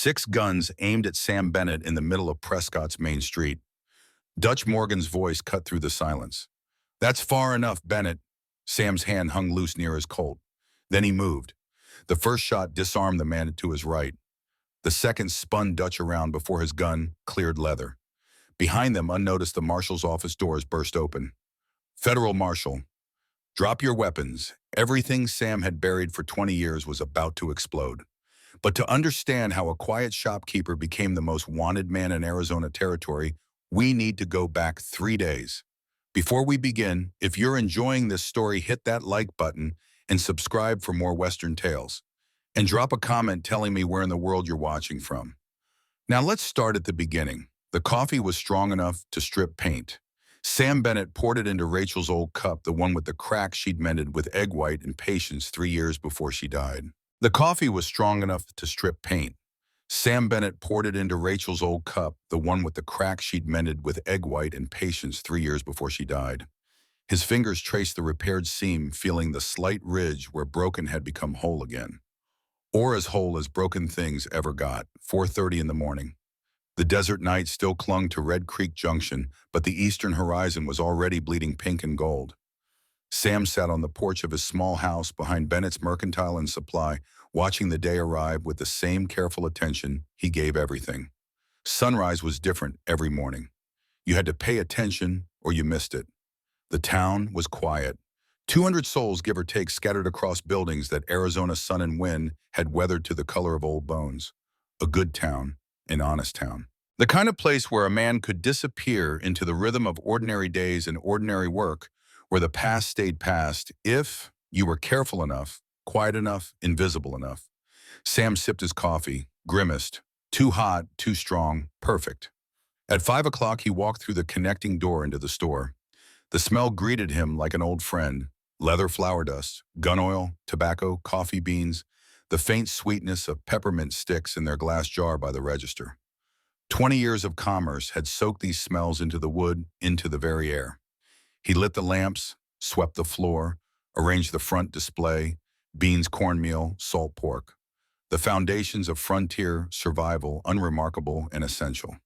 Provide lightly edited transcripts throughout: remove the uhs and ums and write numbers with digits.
6 guns aimed at Sam Bennett in the middle of Prescott's main street. Dutch Morgan's voice cut through the silence. "That's far enough, Bennett." Sam's hand hung loose near his Colt. Then he moved. The first shot disarmed the man to his right. The second spun Dutch around before his gun cleared leather. Behind them, unnoticed, the marshal's office doors burst open. "Federal Marshal, drop your weapons." Everything Sam had buried for 20 years was about to explode. But to understand how a quiet shopkeeper became the most wanted man in Arizona territory, we need to go back 3 days. Before we begin, if you're enjoying this story, hit that like button and subscribe for more Western tales. And drop a comment telling me where in the world you're watching from. Now let's start at the beginning. The coffee was strong enough to strip paint. Sam Bennett poured it into Rachel's old cup, the one with the crack she'd mended with egg white and patience 3 years before she died. The coffee was strong enough to strip paint. Sam Bennett poured it into Rachel's old cup, the one with the crack she'd mended with egg white and patience 3 years before she died. His fingers traced the repaired seam, feeling the slight ridge where broken had become whole again. Or as whole as broken things ever got. 4:30 in the morning. The desert night still clung to Red Creek Junction, but the eastern horizon was already bleeding pink and gold. Sam sat on the porch of his small house behind Bennett's Mercantile and Supply, watching the day arrive with the same careful attention he gave everything. Sunrise was different every morning. You had to pay attention or you missed it. The town was quiet. 200 souls, give or take, scattered across buildings that Arizona's sun and wind had weathered to the color of old bones. A good town, an honest town. The kind of place where a man could disappear into the rhythm of ordinary days and ordinary work, where the past stayed past if you were careful enough, quiet enough, invisible enough. Sam sipped his coffee, grimaced. Too hot, too strong, perfect. At 5 o'clock, he walked through the connecting door into the store. The smell greeted him like an old friend. Leather flour dust, gun oil, tobacco, coffee beans, the faint sweetness of peppermint sticks in their glass jar by the register. 20 years of commerce had soaked these smells into the wood, into the very air. He lit the lamps, swept the floor, arranged the front display, beans, cornmeal, salt pork. The foundations of frontier survival, unremarkable and essential.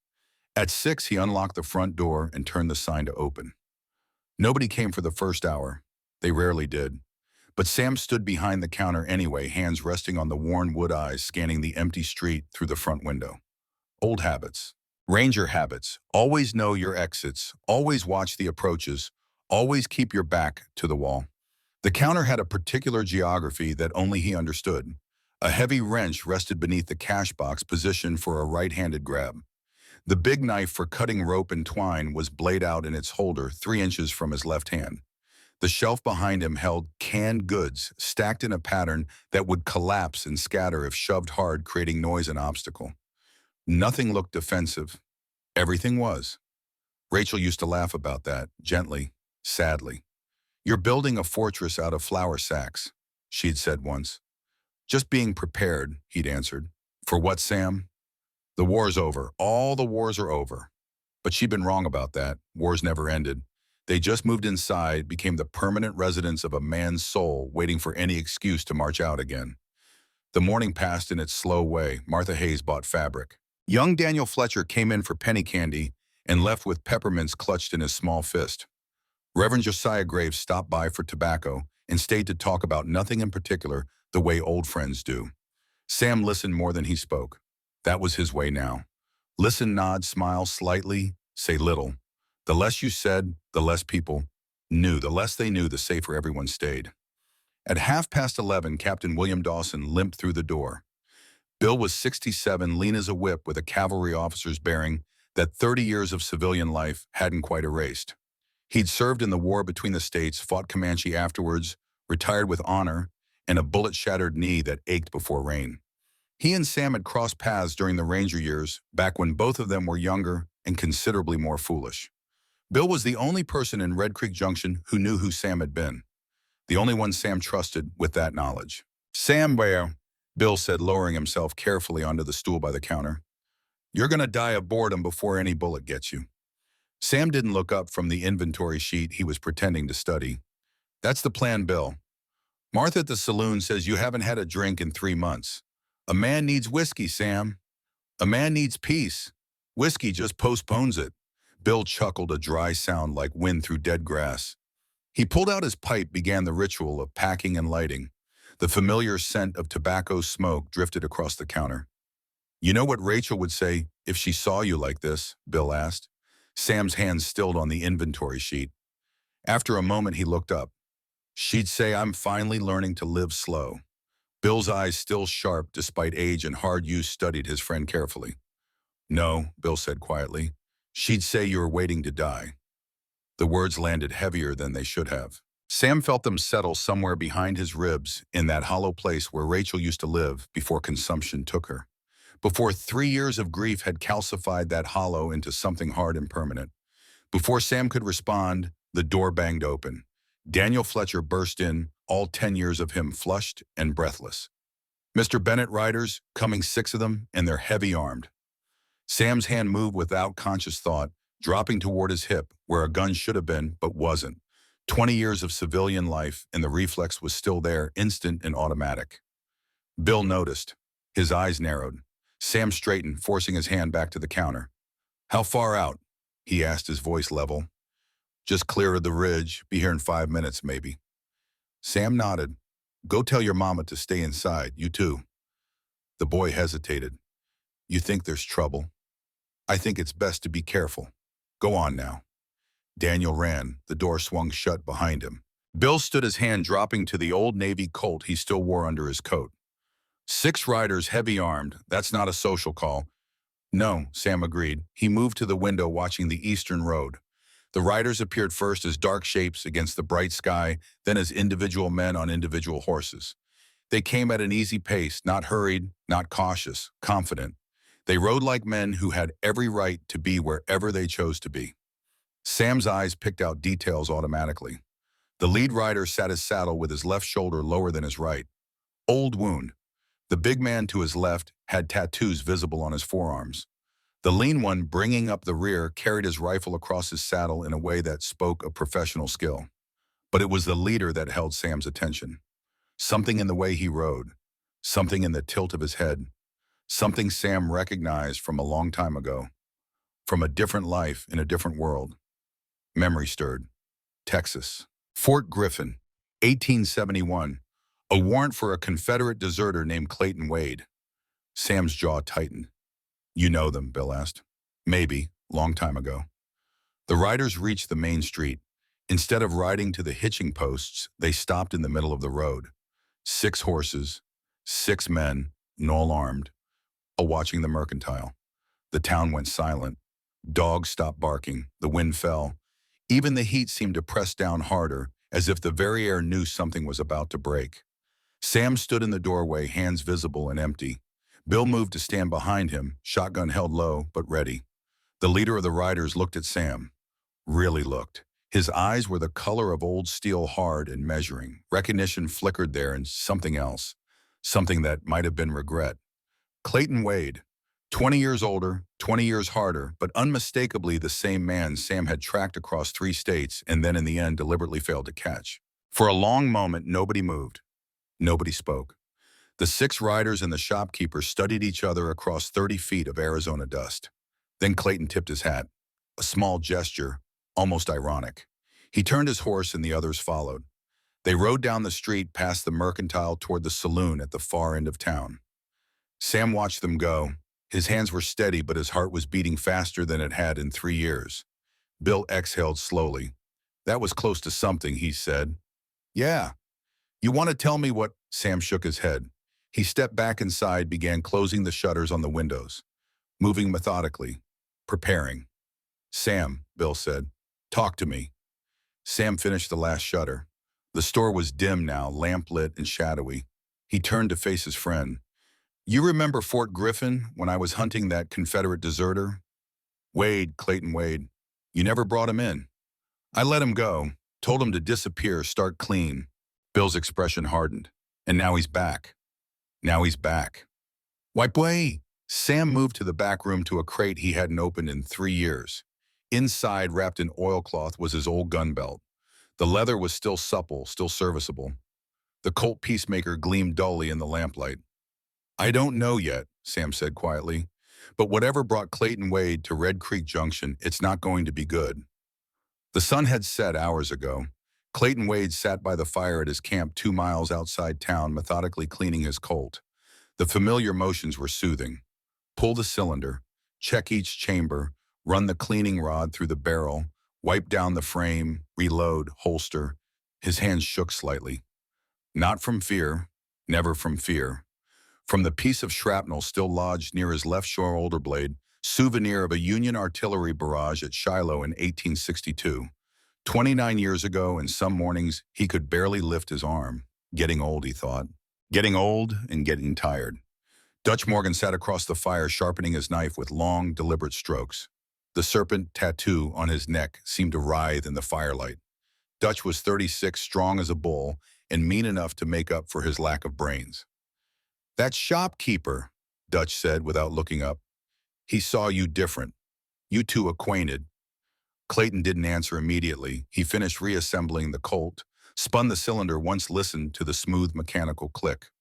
At 6, he unlocked the front door and turned the sign to open. Nobody came for the first hour. They rarely did. But Sam stood behind the counter anyway, hands resting on the worn wood eyes, scanning the empty street through the front window. Old habits. Ranger habits. Always know your exits. Always watch the approaches. Always keep your back to the wall. The counter had a particular geography that only he understood. A heavy wrench rested beneath the cash box, positioned for a right-handed grab. The big knife for cutting rope and twine was blade out in its holder 3 inches from his left hand. The shelf behind him held canned goods, stacked in a pattern that would collapse and scatter if shoved hard, creating noise and obstacle. Nothing looked defensive. Everything was. Rachel used to laugh about that, gently, sadly. "You're building a fortress out of flour sacks," she'd said once. "Just being prepared," he'd answered. "For what, Sam?" "The war's over. All the wars are over." But she'd been wrong about that. Wars never ended. They just moved inside, became the permanent residence of a man's soul, waiting for any excuse to march out again. The morning passed in its slow way. Martha Hayes bought fabric. Young Daniel Fletcher came in for penny candy and left with peppermints clutched in his small fist. Reverend Josiah Graves stopped by for tobacco and stayed to talk about nothing in particular, the way old friends do. Sam listened more than he spoke. That was his way now. Listen, nod, smile slightly, say little. The less you said, the less people knew. The less they knew, the safer everyone stayed. At 11:30, Captain William Dawson limped through the door. Bill was 67, lean as a whip, with a cavalry officer's bearing that 30 years of civilian life hadn't quite erased. He'd served in the war between the states, fought Comanche afterwards, retired with honor, and a bullet-shattered knee that ached before rain. He and Sam had crossed paths during the Ranger years, back when both of them were younger and considerably more foolish. Bill was the only person in Red Creek Junction who knew who Sam had been. The only one Sam trusted with that knowledge. "Sam, well," Bill said, lowering himself carefully onto the stool by the counter. "You're going to die of boredom before any bullet gets you." Sam didn't look up from the inventory sheet he was pretending to study. "That's the plan, Bill. Martha at the saloon says you haven't had a drink in 3 months. A man needs whiskey, Sam. A man needs peace. Whiskey just postpones it. Bill chuckled, a dry sound like wind through dead grass. He pulled out his pipe, began the ritual of packing and lighting. The familiar scent of tobacco smoke drifted across the counter. You know what Rachel would say if she saw you like this? Bill asked. Sam's hands stilled on the inventory sheet. After a moment, he looked up. She'd say, I'm finally learning to live slow. Bill's eyes, still sharp despite age and hard use, studied his friend carefully. No, Bill said quietly. She'd say you're waiting to die. The words landed heavier than they should have. Sam felt them settle somewhere behind his ribs, in that hollow place where Rachel used to live before consumption took her. Before 3 years of grief had calcified that hollow into something hard and permanent. Before Sam could respond, the door banged open. Daniel Fletcher burst in, all 10 years of him flushed and breathless. Mr. Bennett riders, coming 6 of them, and they're heavy-armed. Sam's hand moved without conscious thought, dropping toward his hip, where a gun should have been, but wasn't. 20 years of civilian life, and the reflex was still there, instant and automatic. Bill noticed. His eyes narrowed. Sam straightened, forcing his hand back to the counter. How far out? He asked, his voice level. Just clear of the ridge. Be here in 5 minutes, maybe. Sam nodded. Go tell your mama to stay inside, you too. The boy hesitated. You think there's trouble? I think it's best to be careful. Go on now. Daniel ran. The door swung shut behind him. Bill stood, his hand dropping to the old Navy Colt he still wore under his coat. 6 riders, heavy-armed. That's not a social call. No, Sam agreed. He moved to the window, watching the eastern road. The riders appeared first as dark shapes against the bright sky, then as individual men on individual horses. They came at an easy pace, not hurried, not cautious, confident. They rode like men who had every right to be wherever they chose to be. Sam's eyes picked out details automatically. The lead rider sat his saddle with his left shoulder lower than his right. Old wound. The big man to his left had tattoos visible on his forearms. The lean one, bringing up the rear, carried his rifle across his saddle in a way that spoke of professional skill. But it was the leader that held Sam's attention. Something in the way he rode. Something in the tilt of his head. Something Sam recognized from a long time ago. From a different life in a different world. Memory stirred. Texas. Fort Griffin, 1871. A warrant for a Confederate deserter named Clayton Wade. Sam's jaw tightened. You know them, Bill asked. Maybe, long time ago. The riders reached the main street. Instead of riding to the hitching posts, they stopped in the middle of the road. 6 horses, 6 men, all armed, all watching the mercantile. The town went silent. Dogs stopped barking. The wind fell. Even the heat seemed to press down harder, as if the very air knew something was about to break. Sam stood in the doorway, hands visible and empty. Bill moved to stand behind him, shotgun held low but ready. The leader of the riders looked at Sam. Really looked. His eyes were the color of old steel, hard and measuring. Recognition flickered there, and something else. Something that might have been regret. Clayton Wade. 20 years older, 20 years harder, but unmistakably the same man Sam had tracked across 3 states and then in the end deliberately failed to catch. For a long moment, nobody moved. Nobody spoke. The 6 riders and the shopkeeper studied each other across 30 feet of Arizona dust. Then Clayton tipped his hat. A small gesture, almost ironic. He turned his horse and the others followed. They rode down the street past the mercantile toward the saloon at the far end of town. Sam watched them go. His hands were steady, but his heart was beating faster than it had in 3 years. Bill exhaled slowly. That was close to something, he said. Yeah. You want to tell me what? Sam shook his head. He stepped back inside, began closing the shutters on the windows, moving methodically, preparing. Sam, Bill said, talk to me. Sam finished the last shutter. The store was dim now, lamp-lit and shadowy. He turned to face his friend. You remember Fort Griffin when I was hunting that Confederate deserter? Wade, Clayton Wade. You never brought him in. I let him go, told him to disappear, start clean. Bill's expression hardened. And now he's back. Now he's back. Why, boy? Sam moved to the back room to a crate he hadn't opened in 3 years. Inside, wrapped in oilcloth, was his old gun belt. The leather was still supple, still serviceable. The Colt Peacemaker gleamed dully in the lamplight. I don't know yet, Sam said quietly. But whatever brought Clayton Wade to Red Creek Junction, it's not going to be good. The sun had set hours ago. Clayton Wade sat by the fire at his camp 2 miles outside town, methodically cleaning his Colt. The familiar motions were soothing. Pull the cylinder, check each chamber, run the cleaning rod through the barrel, wipe down the frame, reload, holster. His hands shook slightly. Not from fear, never from fear. From the piece of shrapnel still lodged near his left shoulder blade, souvenir of a Union artillery barrage at Shiloh in 1862. 29 years ago, and some mornings, he could barely lift his arm. Getting old, he thought. Getting old and getting tired. Dutch Morgan sat across the fire, sharpening his knife with long, deliberate strokes. The serpent tattoo on his neck seemed to writhe in the firelight. Dutch was 36, strong as a bull, and mean enough to make up for his lack of brains. "That shopkeeper," Dutch said without looking up. "He saw you different. You two acquainted." Clayton didn't answer immediately. He finished reassembling the Colt, spun the cylinder, once listened to the smooth mechanical click.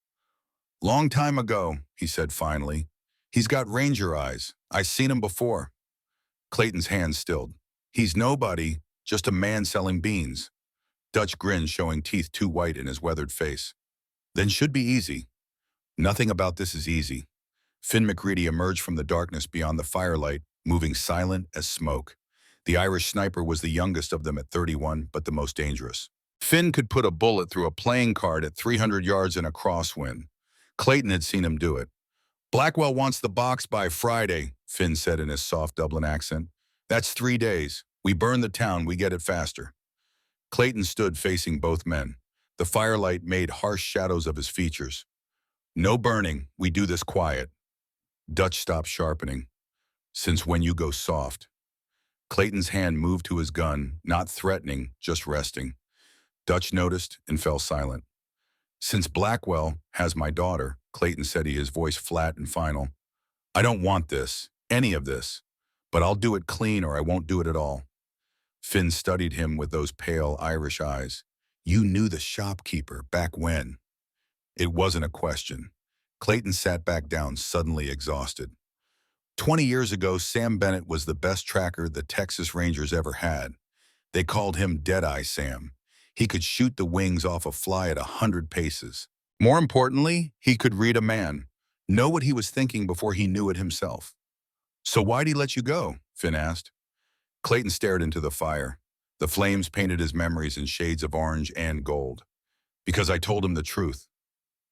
"Long time ago," he said finally. "He's got ranger eyes. I seen him before." Clayton's hands stilled. "He's nobody, just a man selling beans." Dutch grinned, showing teeth too white in his weathered face. "Then should be easy." "Nothing about this is easy." Finn McReady emerged from the darkness beyond the firelight, moving silent as smoke. The Irish sniper was the youngest of them at 31, but the most dangerous. Finn could put a bullet through a playing card at 300 yards in a crosswind. Clayton had seen him do it. "Blackwell wants the box by Friday," Finn said in his soft Dublin accent. "That's 3 days. We burn the town, we get it faster." Clayton stood facing both men. The firelight made harsh shadows of his features. "No burning, we do this quiet." Dutch stopped sharpening. "Since when you go soft?" Clayton's hand moved to his gun, not threatening, just resting. Dutch noticed and fell silent. "Since Blackwell has my daughter," Clayton said, his voice flat and final. "I don't want this, any of this, but I'll do it clean or I won't do it at all." Finn studied him with those pale Irish eyes. "You knew the shopkeeper back when?" It wasn't a question. Clayton sat back down, suddenly exhausted. 20 years ago, Sam Bennett was the best tracker the Texas Rangers ever had. They called him Deadeye Sam. He could shoot the wings off a fly at 100 paces. More importantly, he could read a man, know what he was thinking before he knew it himself. "So why'd he let you go?" Finn asked. Clayton stared into the fire. The flames painted his memories in shades of orange and gold. "Because I told him the truth.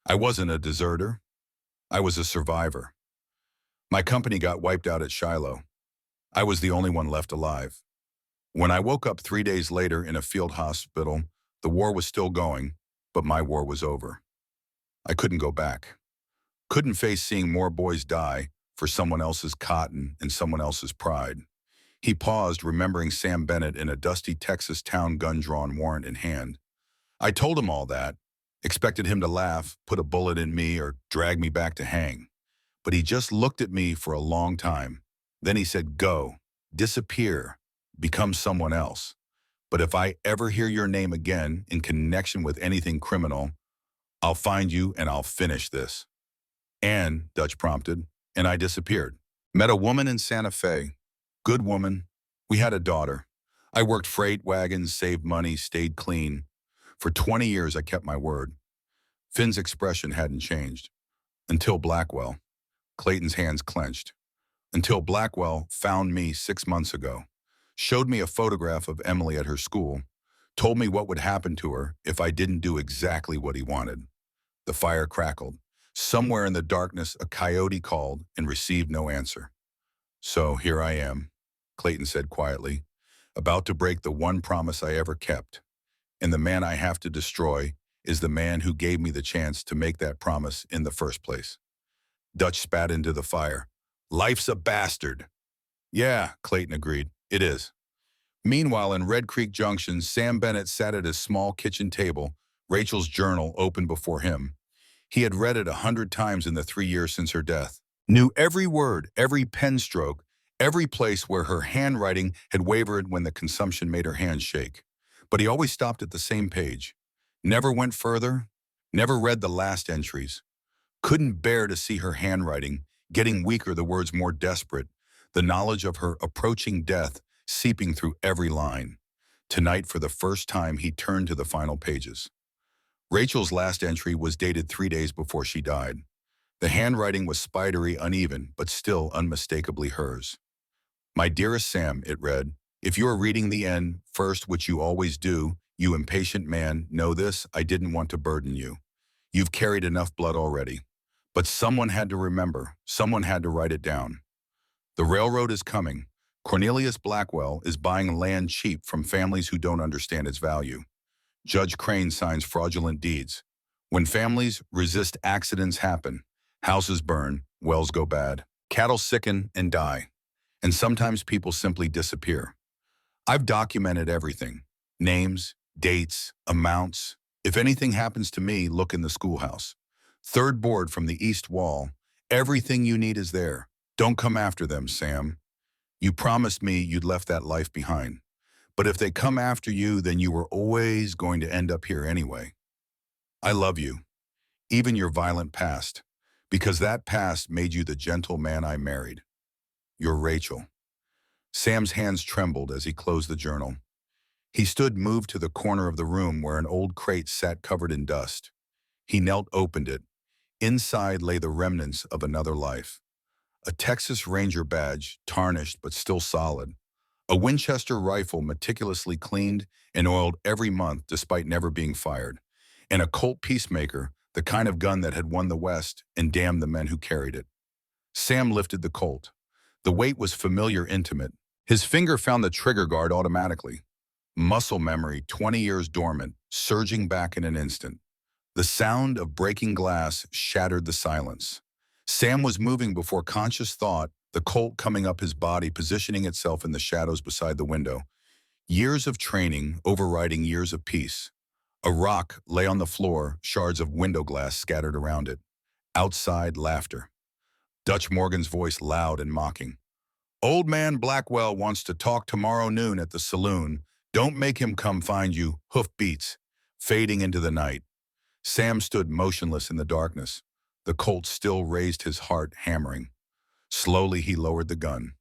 I wasn't a deserter. I was a survivor. My company got wiped out at Shiloh. I was the only one left alive. When I woke up 3 days later in a field hospital, the war was still going, but my war was over. I couldn't go back. Couldn't face seeing more boys die for someone else's cotton and someone else's pride." He paused, remembering Sam Bennett in a dusty Texas town, gun-drawn, warrant in hand. "I told him all that, expected him to laugh, put a bullet in me, or drag me back to hang. But he just looked at me for a long time. Then he said, 'Go, disappear, become someone else. But if I ever hear your name again in connection with anything criminal, I'll find you and I'll finish this.'" "And," Dutch prompted, "and I disappeared. Met a woman in Santa Fe. Good woman. We had a daughter. I worked freight wagons, saved money, stayed clean. For 20 years, I kept my word." Finn's expression hadn't changed. "Until Blackwell." Clayton's hands clenched. "Until Blackwell found me 6 months ago. Showed me a photograph of Emily at her school. Told me what would happen to her if I didn't do exactly what he wanted." The fire crackled. Somewhere in the darkness, a coyote called and received no answer. "So here I am," Clayton said quietly, "about to break the one promise I ever kept. And the man I have to destroy is the man who gave me the chance to make that promise in the first place." Dutch spat into the fire. "Life's a bastard." "Yeah," Clayton agreed, "it is." Meanwhile, in Red Creek Junction, Sam Bennett sat at his small kitchen table, Rachel's journal open before him. He had read it 100 times in the 3 years since her death. Knew every word, every pen stroke, every place where her handwriting had wavered when the consumption made her hands shake. But he always stopped at the same page. Never went further, never read the last entries. Couldn't bear to see her handwriting, getting weaker, the words more desperate, the knowledge of her approaching death seeping through every line. Tonight, for the first time, he turned to the final pages. Rachel's last entry was dated 3 days before she died. The handwriting was spidery, uneven, but still unmistakably hers. "My dearest Sam," it read, "if you are reading the end first, which you always do, you impatient man, know this, I didn't want to burden you. You've carried enough blood already. But someone had to remember, someone had to write it down. The railroad is coming. Cornelius Blackwell is buying land cheap from families who don't understand its value. Judge Crane signs fraudulent deeds. When families resist, accidents happen. Houses burn, wells go bad, cattle sicken and die. And sometimes people simply disappear. I've documented everything. Names, dates, amounts. If anything happens to me, look in the schoolhouse. Third board from the east wall. Everything you need is there. Don't come after them, Sam. You promised me you'd left that life behind. But if they come after you, then you were always going to end up here anyway. I love you, even your violent past, because that past made you the gentle man I married. You're Rachel." Sam's hands trembled as he closed the journal. He stood moved to the corner of the room where an old crate sat covered in dust. He knelt, opened it. Inside lay the remnants of another life. A Texas Ranger badge, tarnished but still solid. A Winchester rifle meticulously cleaned and oiled every month despite never being fired. And a Colt Peacemaker, the kind of gun that had won the West and damned the men who carried it. Sam lifted the Colt. The weight was familiar, intimate. His finger found the trigger guard automatically. Muscle memory, 20 years dormant, surging back in an instant. The sound of breaking glass shattered the silence. Sam was moving before conscious thought, the Colt coming up his body, positioning itself in the shadows beside the window. Years of training overriding years of peace. A rock lay on the floor, shards of window glass scattered around it. Outside, laughter. Dutch Morgan's voice loud and mocking. "Old man Blackwell wants to talk tomorrow noon at the saloon. Don't make him come find you." Hoof beats, fading into the night. Sam stood motionless in the darkness. The Colt still raised, his heart hammering. Slowly he lowered the gun.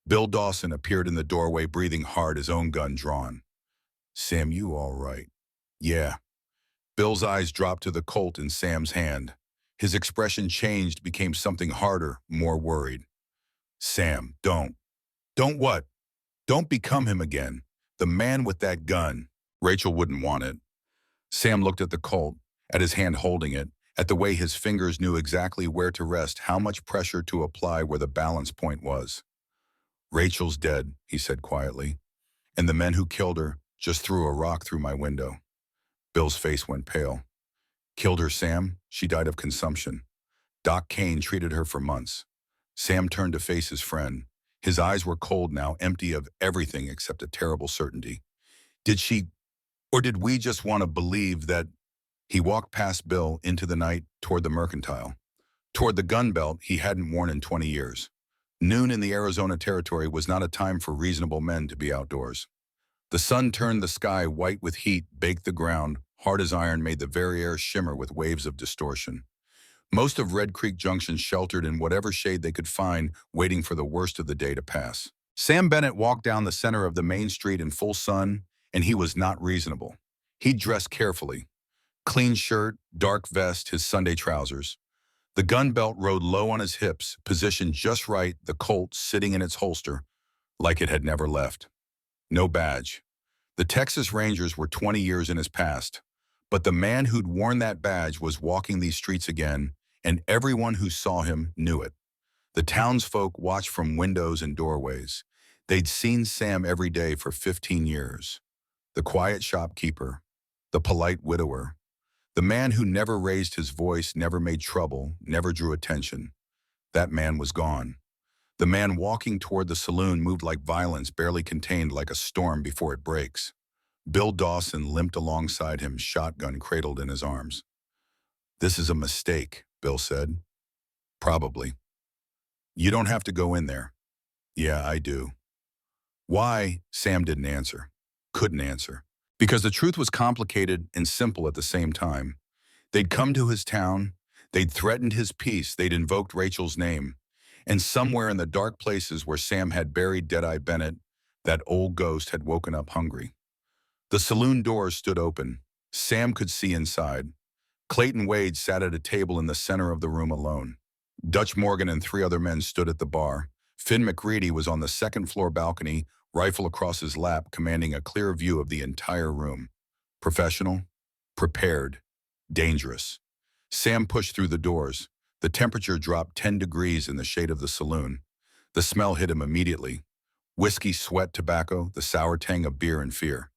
Bill Dawson appeared in the doorway, breathing hard, his own gun drawn. "Sam, you all right?" "Yeah." Bill's eyes dropped to the Colt in Sam's hand. His expression changed, became something harder, more worried. "Sam, don't. Don't what? Don't become him again. The man with that gun." Rachel wouldn't want it. Sam looked at the Colt, at his hand holding it, at the way his fingers knew exactly where to rest, how much pressure to apply, where the balance point was. "Rachel's dead," he said quietly, "and the men who killed her just threw a rock through my window." Bill's face went pale. "Killed her, Sam? She died of consumption. Doc Kane treated her for months." Sam turned to face his friend. His eyes were cold now, empty of everything except a terrible certainty. "Did she, or did we just want to believe that?" He walked past Bill into the night, toward the mercantile, toward the gun belt he hadn't worn in 20 years. Noon in the Arizona Territory was not a time for reasonable men to be outdoors. The sun turned the sky white with heat, baked the ground, hard as iron, made the very air shimmer with waves of distortion. Most of Red Creek Junction sheltered in whatever shade they could find, waiting for the worst of the day to pass. Sam Bennett walked down the center of the main street in full sun, and he was not reasonable. He dressed carefully. Clean shirt, dark vest, his Sunday trousers. The gun belt rode low on his hips, positioned just right, the Colt sitting in its holster, like it had never left. No badge. The Texas Rangers were 20 years in his past, but the man who'd worn that badge was walking these streets again, and everyone who saw him knew it. The townsfolk watched from windows and doorways. They'd seen Sam every day for 15 years. The quiet shopkeeper, the polite widower, the man who never raised his voice, never made trouble, never drew attention. That man was gone. The man walking toward the saloon moved like violence, barely contained, like a storm before it breaks. Bill Dawson limped alongside him, shotgun cradled in his arms. "This is a mistake," Bill said. "Probably." "You don't have to go in there." "Yeah, I do." "Why?" Sam didn't answer. Couldn't answer. Because the truth was complicated and simple at the same time. They'd come to his town. They'd threatened his peace. They'd invoked Rachel's name. And somewhere in the dark places where Sam had buried Deadeye Bennett, that old ghost had woken up hungry. The saloon doors stood open. Sam could see inside. Clayton Wade sat at a table in the center of the room alone. Dutch Morgan and three other men stood at the bar. Finn McReady was on the second-floor balcony, rifle across his lap, commanding a clear view of the entire room. Professional, prepared, dangerous. Sam pushed through the doors. The temperature dropped 10 degrees in the shade of the saloon. The smell hit him immediately. Whiskey, sweat, tobacco, the sour tang of beer and fear.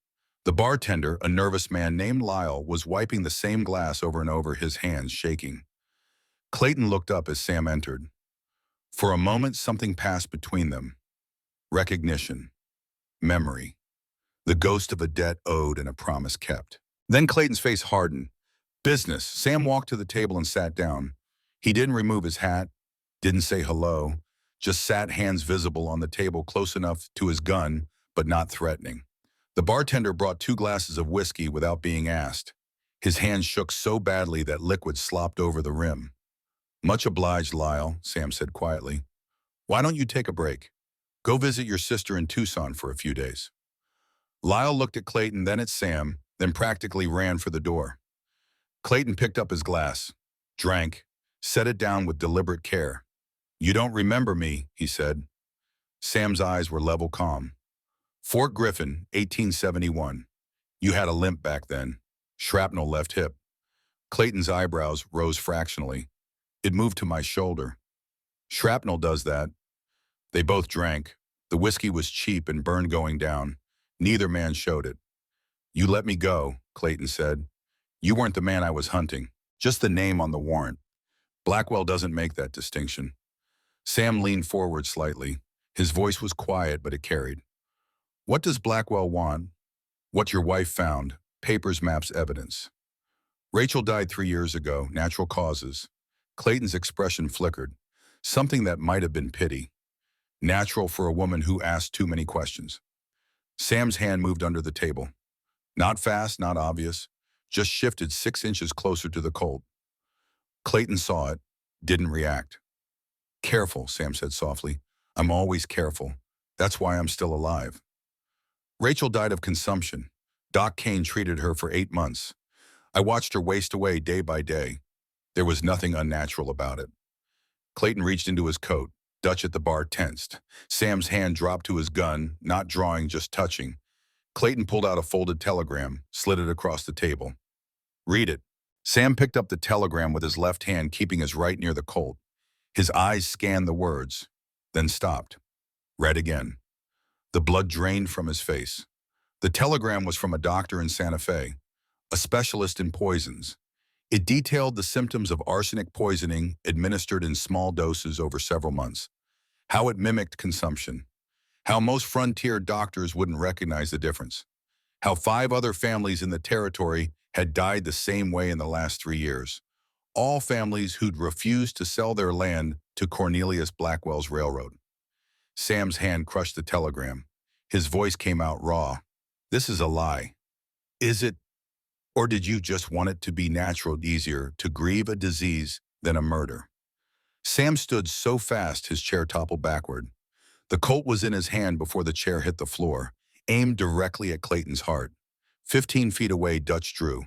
The bartender, a nervous man named Lyle, was wiping the same glass over and over, his hands shaking. Clayton looked up as Sam entered. For a moment, something passed between them. Recognition. Memory. The ghost of a debt owed and a promise kept. Then Clayton's face hardened. Business. Sam walked to the table and sat down. He didn't remove his hat, didn't say hello, just sat, hands visible on the table, close enough to his gun, but not threatening. The bartender brought 2 glasses of whiskey without being asked. His hands shook so badly that liquid slopped over the rim. Much obliged, Lyle, Sam said quietly. Why don't you take a break? Go visit your sister in Tucson for a few days. Lyle looked at Clayton, then at Sam, then practically ran for the door. Clayton picked up his glass, drank, set it down with deliberate care. You don't remember me, he said. Sam's eyes were level calm. Fort Griffin, 1871. You had a limp back then. Shrapnel left hip. Clayton's eyebrows rose fractionally. It moved to my shoulder. Shrapnel does that. They both drank. The whiskey was cheap and burned going down. Neither man showed it. You let me go, Clayton said. You weren't the man I was hunting, just the name on the warrant. Blackwell doesn't make that distinction. Sam leaned forward slightly. His voice was quiet, but it carried. What does Blackwell want? What your wife found. Papers, maps, evidence. Rachel died 3 years ago, natural causes. Clayton's expression flickered. Something that might have been pity. Natural for a woman who asked too many questions. Sam's hand moved under the table. Not fast, not obvious. Just shifted 6 inches closer to the Colt. Clayton saw it, didn't react. Careful, Sam said softly. I'm always careful. That's why I'm still alive. Rachel died of consumption. Doc Kane treated her for 8 months. I watched her waste away day by day. There was nothing unnatural about it. Clayton reached into his coat. Dutch at the bar tensed. Sam's hand dropped to his gun, not drawing, just touching. Clayton pulled out a folded telegram, slid it across the table. Read it. Sam picked up the telegram with his left hand, keeping his right near the Colt. His eyes scanned the words, then stopped. Read again. The blood drained from his face. The telegram was from a doctor in Santa Fe, a specialist in poisons. It detailed the symptoms of arsenic poisoning administered in small doses over several months, how it mimicked consumption, how most frontier doctors wouldn't recognize the difference, how 5 other families in the territory had died the same way in the last 3 years, all families who'd refused to sell their land to Cornelius Blackwell's railroad. Sam's hand crushed the telegram. His voice came out raw. This is a lie. Is it? Or did you just want it to be natural, easier to grieve a disease than a murder? Sam stood so fast his chair toppled backward. The Colt was in his hand before the chair hit the floor, aimed directly at Clayton's heart. 15 feet away, Dutch drew.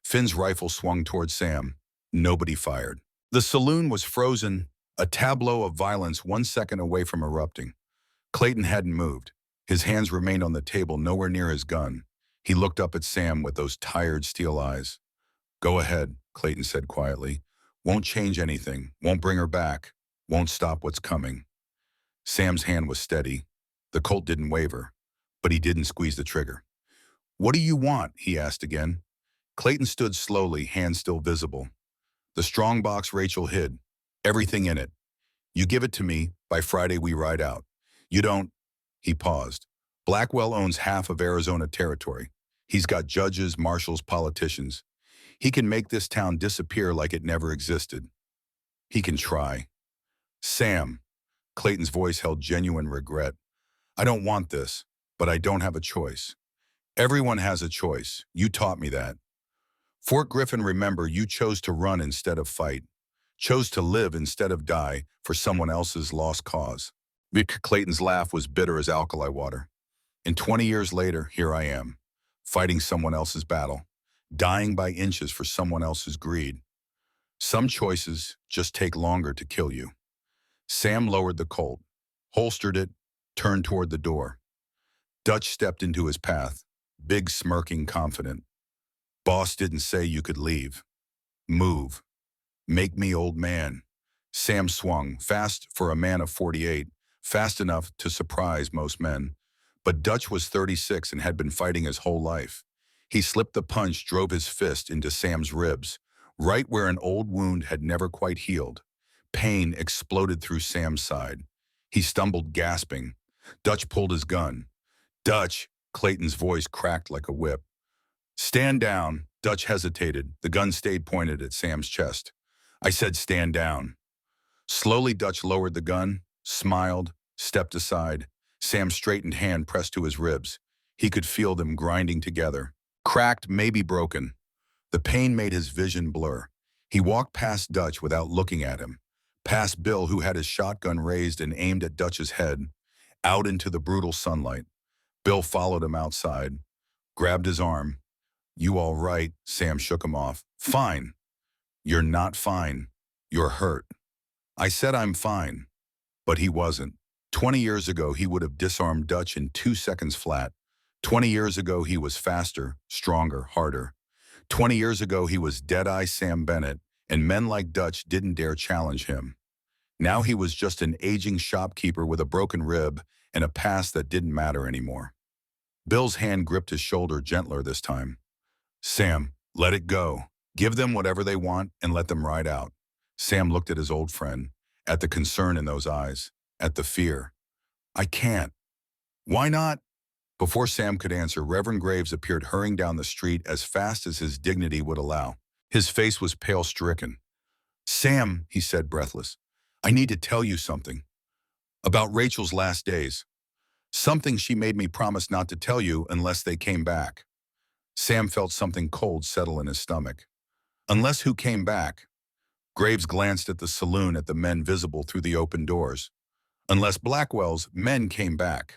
Finn's rifle swung toward Sam. Nobody fired. The saloon was frozen, a tableau of violence 1 second away from erupting. Clayton hadn't moved. His hands remained on the table, nowhere near his gun. He looked up at Sam with those tired steel eyes. Go ahead, Clayton said quietly. Won't change anything, won't bring her back, won't stop what's coming. Sam's hand was steady. The Colt didn't waver, but he didn't squeeze the trigger. What do you want? He asked again. Clayton stood slowly, hands still visible. The strong box Rachel hid, everything in it. You give it to me, by Friday we ride out. You don't. He paused. Blackwell owns half of Arizona territory. He's got judges, marshals, politicians. He can make this town disappear like it never existed. He can try. Sam, Clayton's voice held genuine regret. I don't want this, but I don't have a choice. Everyone has a choice. You taught me that. Fort Griffin, remember, you chose to run instead of fight. chose to live instead of die for someone else's lost cause. Vic Clayton's laugh was bitter as alkali water. And 20 years later, here I am, fighting someone else's battle, dying by inches for someone else's greed. Some choices just take longer to kill you. Sam lowered the Colt, holstered it, turned toward the door. Dutch stepped into his path, big, smirking, confident. Boss didn't say you could leave. Move. Make me old man. Sam swung, fast for a man of 48, fast enough to surprise most men. But Dutch was 36 and had been fighting his whole life. He slipped the punch, drove his fist into Sam's ribs, right where an old wound had never quite healed. Pain exploded through Sam's side. He stumbled, gasping. Dutch pulled his gun. Dutch, Clayton's voice cracked like a whip. Stand down. Dutch hesitated. The gun stayed pointed at Sam's chest. I said stand down. Slowly, Dutch lowered the gun, smiled, stepped aside. Sam's straightened hand pressed to his ribs. He could feel them grinding together. Cracked, maybe broken. The pain made his vision blur. He walked past Dutch without looking at him, past Bill, who had his shotgun raised and aimed at Dutch's head, out into the brutal sunlight. Bill followed him outside, grabbed his arm. You all right? Sam shook him off. Fine. You're not fine. You're hurt. I said I'm fine. But he wasn't. 20 years ago, he would have disarmed Dutch in 2 seconds flat. 20 years ago, he was faster, stronger, harder. 20 years ago, he was Deadeye Sam Bennett, and men like Dutch didn't dare challenge him. Now he was just an aging shopkeeper with a broken rib and a past that didn't matter anymore. Bill's hand gripped his shoulder gentler this time. Sam, let it go. Give them whatever they want and let them ride out. Sam looked at his old friend, at the concern in those eyes, at the fear. I can't. Why not? Before Sam could answer, Reverend Graves appeared hurrying down the street as fast as his dignity would allow. His face was pale-stricken. Sam, he said, breathless, I need to tell you something. About Rachel's last days. Something she made me promise not to tell you unless they came back. Sam felt something cold settle in his stomach. Unless who came back? Graves glanced at the saloon at the men visible through the open doors. Unless Blackwell's men came back.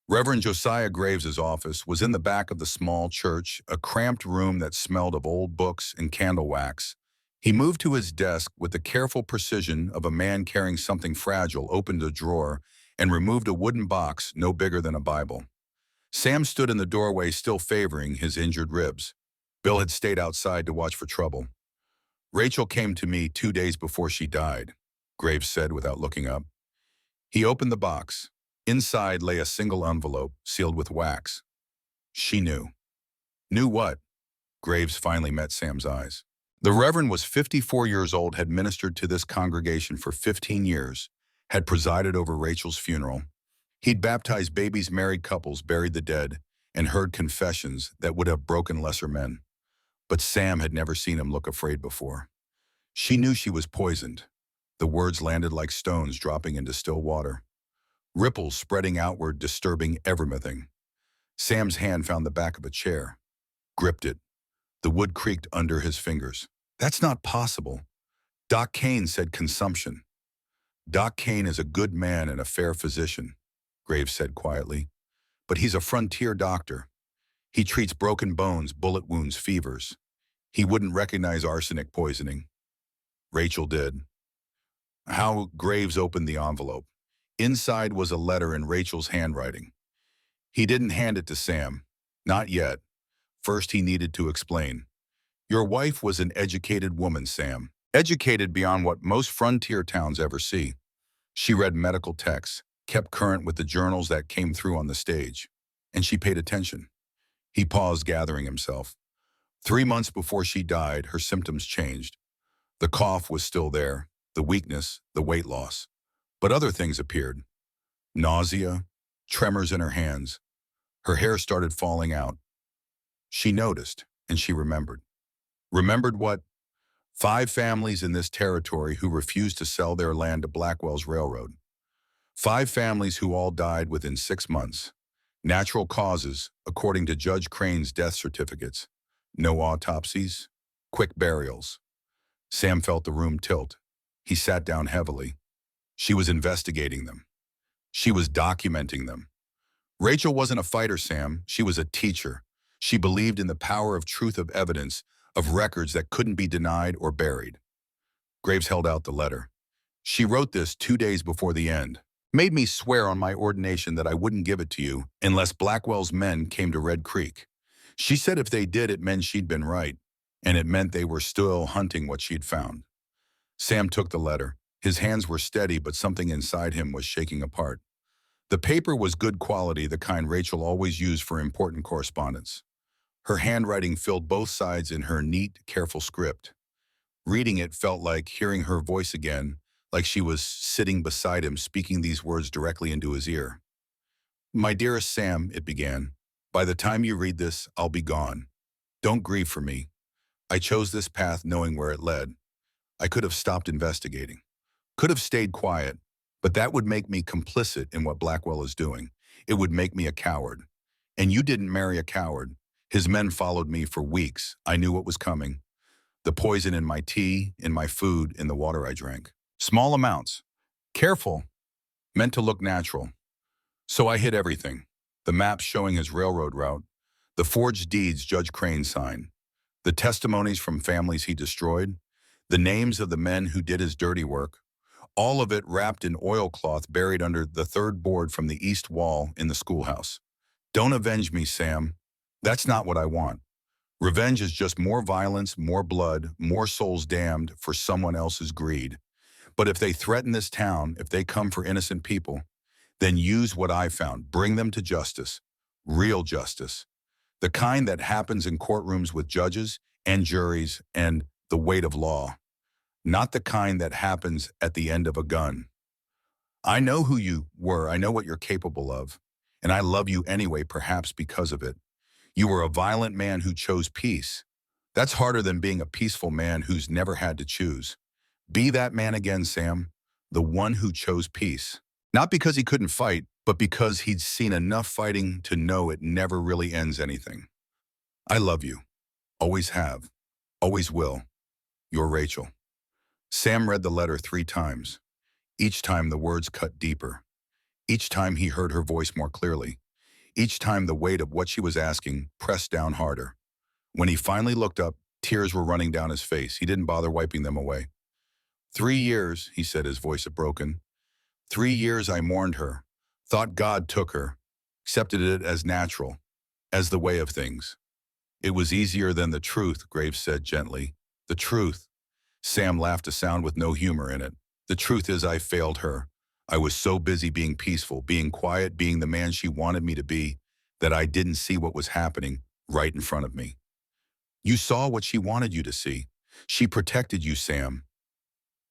Reverend Josiah Graves's office was in the back of the small church, a cramped room that smelled of old books and candle wax. He moved to his desk with the careful precision of a man carrying something fragile, opened a drawer, and removed a wooden box no bigger than a Bible. Sam stood in the doorway, still favoring his injured ribs. Bill had stayed outside to watch for trouble. Rachel came to me 2 days before she died, Graves said without looking up. He opened the box. Inside lay a single envelope, sealed with wax. She knew. Knew what? Graves finally met Sam's eyes. The Reverend was 54 years old, had ministered to this congregation for 15 years, had presided over Rachel's funeral. He'd baptized babies, married couples, buried the dead, and heard confessions that would have broken lesser men. But Sam had never seen him look afraid before. She knew she was poisoned. The words landed like stones dropping into still water. Ripples spreading outward, disturbing everything. Sam's hand found the back of a chair, gripped it. The wood creaked under his fingers. That's not possible. Doc Kane said consumption. Doc Kane is a good man and a fair physician, Graves said quietly. But he's a frontier doctor. He treats broken bones, bullet wounds, fevers. He wouldn't recognize arsenic poisoning. Rachel did. How? Graves opened the envelope. Inside was a letter in Rachel's handwriting. He didn't hand it to Sam. Not yet. First, he needed to explain. Your wife was an educated woman, Sam. Educated beyond what most frontier towns ever see. She read medical texts, kept current with the journals that came through on the stage. And she paid attention. He paused, gathering himself. 3 months before she died, her symptoms changed. The cough was still there, the weakness, the weight loss. But other things appeared. Nausea, tremors in her hands. Her hair started falling out. She noticed, and she remembered. Remembered what? 5 families in this territory who refused to sell their land to Blackwell's railroad. 5 families who all died within 6 months. Natural causes, according to Judge Crane's death certificates. No autopsies, quick burials. Sam felt the room tilt. He sat down heavily. She was investigating them. She was documenting them. Rachel wasn't a fighter, Sam. She was a teacher. She believed in the power of truth of evidence, of records that couldn't be denied or buried. Graves held out the letter. She wrote this 2 days before the end. Made me swear on my ordination that I wouldn't give it to you unless Blackwell's men came to Red Creek. She said if they did, it meant she'd been right, and it meant they were still hunting what she'd found. Sam took the letter. His hands were steady, but something inside him was shaking apart. The paper was good quality, the kind Rachel always used for important correspondence. Her handwriting filled both sides in her neat, careful script. Reading it felt like hearing her voice again, like she was sitting beside him speaking these words directly into his ear. "My dearest Sam," it began, "by the time you read this, I'll be gone. Don't grieve for me. I chose this path knowing where it led. I could have stopped investigating, could have stayed quiet, but that would make me complicit in what Blackwell is doing. It would make me a coward. And you didn't marry a coward. His men followed me for weeks. I knew what was coming. The poison in my tea, in my food, in the water I drank. Small amounts. Careful. Meant to look natural. So I hid everything. The maps showing his railroad route. The forged deeds Judge Crane signed. The testimonies from families he destroyed. The names of the men who did his dirty work. All of it wrapped in oilcloth buried under the third board from the east wall in the schoolhouse. Don't avenge me, Sam. That's not what I want. Revenge is just more violence, more blood, more souls damned for someone else's greed. But if they threaten this town, if they come for innocent people, then use what I found. Bring them to justice. Real justice. The kind that happens in courtrooms with judges and juries and the weight of law. Not the kind that happens at the end of a gun. I know who you were. I know what you're capable of. And I love you anyway, perhaps because of it. You were a violent man who chose peace. That's harder than being a peaceful man who's never had to choose. Be that man again, Sam. The one who chose peace. Not because he couldn't fight, but because he'd seen enough fighting to know it never really ends anything. I love you. Always have. Always will. Your Rachel. Sam read the letter 3 times. Each time the words cut deeper. Each time he heard her voice more clearly. Each time the weight of what she was asking pressed down harder. When he finally looked up, tears were running down his face. He didn't bother wiping them away. 3 years, he said, his voice broken. 3 years I mourned her, thought God took her, accepted it as natural, as the way of things. It was easier than the truth, Graves said gently. The truth. Sam laughed, a sound with no humor in it. The truth is I failed her. I was so busy being peaceful, being quiet, being the man she wanted me to be, that I didn't see what was happening right in front of me. You saw what she wanted you to see. She protected you, Sam.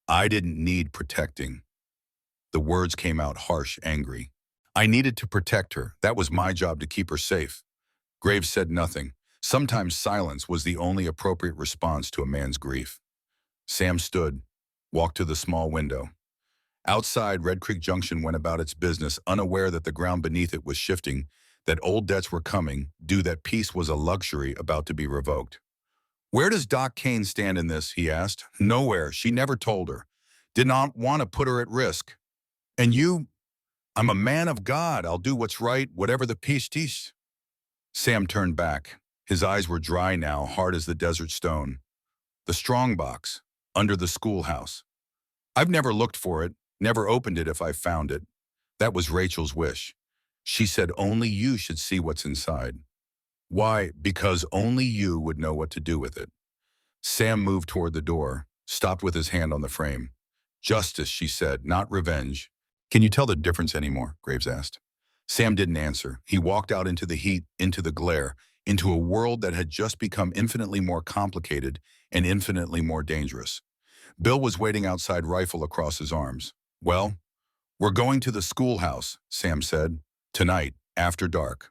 I didn't need protecting. The words came out harsh, angry. I needed to protect her. That was my job, to keep her safe. Graves said nothing. Sometimes silence was the only appropriate response to a man's grief. Sam stood, walked to the small window. Outside, Red Creek Junction went about its business, unaware that the ground beneath it was shifting, that old debts were coming, due that peace was a luxury about to be revoked. Where does Doc Kane stand in this, he asked. Nowhere. She never told her. Did not want to put her at risk. And you? I'm a man of God. I'll do what's right, whatever the peace teach. Sam turned back. His eyes were dry now, hard as the desert stone. The strong box, under the schoolhouse. I've never looked for it, never opened it if I found it. That was Rachel's wish. She said only you should see what's inside. Why? Because only you would know what to do with it. Sam moved toward the door, stopped with his hand on the frame. Justice, she said, not revenge. Can you tell the difference anymore? Graves asked. Sam didn't answer. He walked out into the heat, into the glare, into a world that had just become infinitely more complicated and infinitely more dangerous. Bill was waiting outside, rifle across his arms. Well, we're going to the schoolhouse, Sam said. Tonight, after dark.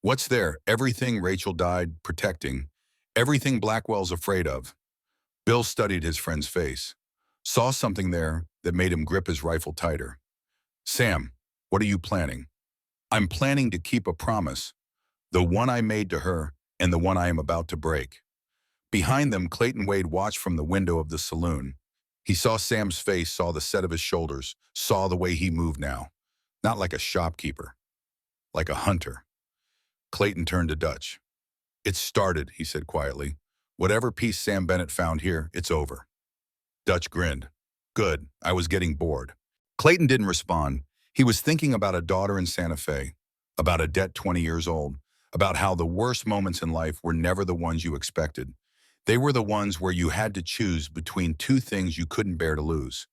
What's there? Everything Rachel died protecting. Everything Blackwell's afraid of. Bill studied his friend's face. Saw something there that made him grip his rifle tighter. Sam, what are you planning? I'm planning to keep a promise. The one I made to her and the one I am about to break. Behind them, Clayton Wade watched from the window of the saloon. He saw Sam's face, saw the set of his shoulders, saw the way he moved now. Not like a shopkeeper, like a hunter. Clayton turned to Dutch. "It's started," he said quietly. "Whatever piece Sam Bennett found here, it's over." Dutch grinned. "Good, I was getting bored." Clayton didn't respond. He was thinking about a daughter in Santa Fe, about a debt 20 years old, about how the worst moments in life were never the ones you expected. They were the ones where you had to choose between two things you couldn't bear to lose.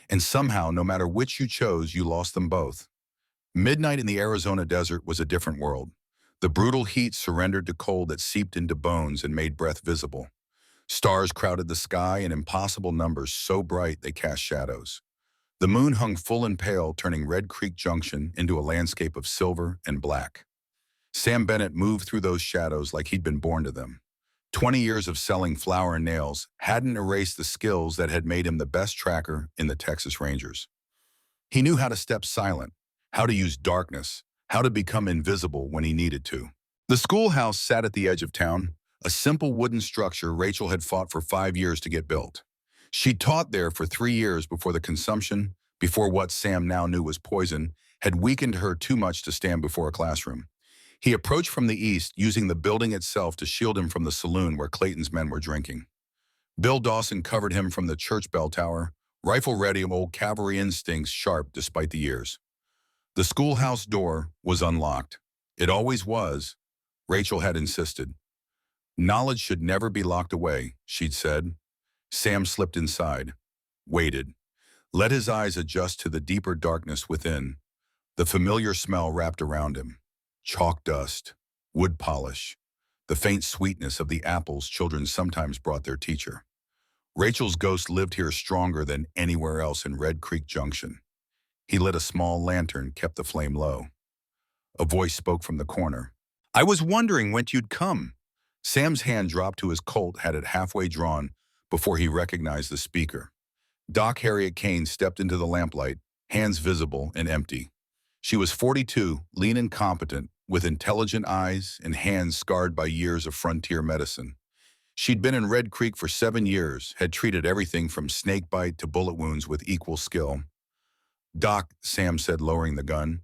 And somehow, no matter which you chose, you lost them both. Midnight in the Arizona desert was a different world. The brutal heat surrendered to cold that seeped into bones and made breath visible. Stars crowded the sky in impossible numbers so bright they cast shadows. The moon hung full and pale, turning Red Creek Junction into a landscape of silver and black. Sam Bennett moved through those shadows like he'd been born to them. 20 years of selling flour and nails hadn't erased the skills that had made him the best tracker in the Texas Rangers. He knew how to step silent, how to use darkness, how to become invisible when he needed to. The schoolhouse sat at the edge of town, a simple wooden structure Rachel had fought for 5 years to get built. She'd taught there for 3 years before the consumption, before what Sam now knew was poison, had weakened her too much to stand before a classroom. He approached from the east, using the building itself to shield him from the saloon where Clayton's men were drinking. Bill Dawson covered him from the church bell tower, rifle ready, old cavalry instincts sharp despite the years. The schoolhouse door was unlocked. It always was, Rachel had insisted. Knowledge should never be locked away, she'd said. Sam slipped inside, waited, let his eyes adjust to the deeper darkness within. The familiar smell wrapped around him. Chalk dust, wood polish, the faint sweetness of the apples children sometimes brought their teacher. Rachel's ghost lived here stronger than anywhere else in Red Creek Junction. He lit a small lantern, kept the flame low. A voice spoke from the corner. "I was wondering when you'd come." Sam's hand dropped to his Colt, had it halfway drawn before he recognized the speaker. Doc Harriet Kane stepped into the lamplight, hands visible and empty. She was 42, lean and competent, with intelligent eyes and hands scarred by years of frontier medicine. She'd been in Red Creek for 7 years, had treated everything from snake bite to bullet wounds with equal skill. "Doc," Sam said, lowering the gun,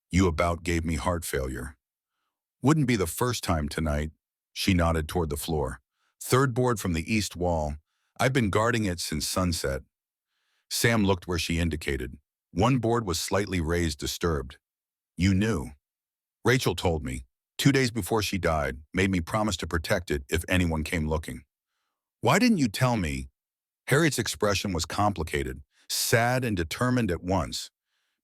"you about gave me heart failure." "Wouldn't be the first time tonight." She nodded toward the floor. "Third board from the east wall. I've been guarding it since sunset." Sam looked where she indicated. One board was slightly raised, disturbed. "You knew." "Rachel told me. 2 days before she died, made me promise to protect it if anyone came looking." "Why didn't you tell me?" Harriet's expression was complicated, sad and determined at once.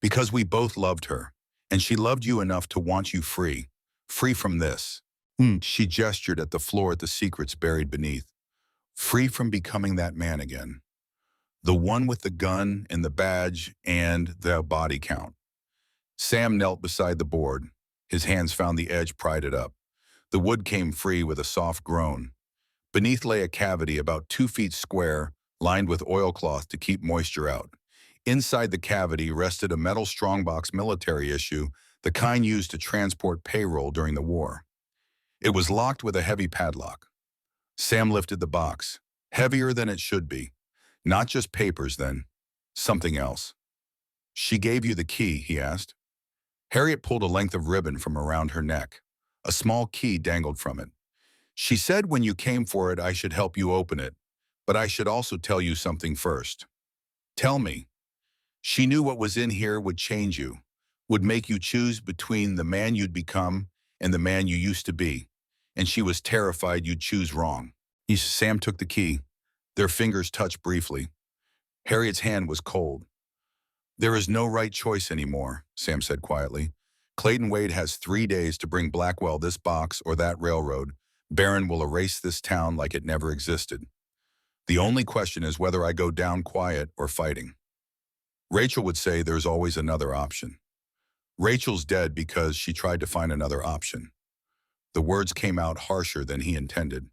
"Because we both loved her, and she loved you enough to want you free. Free from this." She gestured at the floor, at the secrets buried beneath. "Free from becoming that man again. The one with the gun and the badge and the body count." Sam knelt beside the board. His hands found the edge, pried it up. The wood came free with a soft groan. Beneath lay a cavity about 2 feet square, lined with oilcloth to keep moisture out. Inside the cavity rested a metal strongbox military issue, the kind used to transport payroll during the war. It was locked with a heavy padlock. Sam lifted the box. Heavier than it should be. Not just papers, then. Something else. "She gave you the key?" he asked. Harriet pulled a length of ribbon from around her neck. A small key dangled from it. "She said when you came for it I should help you open it, but I should also tell you something first." "Tell me." "She knew what was in here would change you, would make you choose between the man you'd become and the man you used to be, and she was terrified you'd choose wrong." Sam took the key. Their fingers touched briefly. Harriet's hand was cold. "There is no right choice anymore," Sam said quietly. "Clayton Wade has 3 days to bring Blackwell this box or that railroad. Barron will erase this town like it never existed. The only question is whether I go down quiet or fighting." Rachel would say there's always another option. Rachel's dead because she tried to find another option. The words came out harsher than he intended.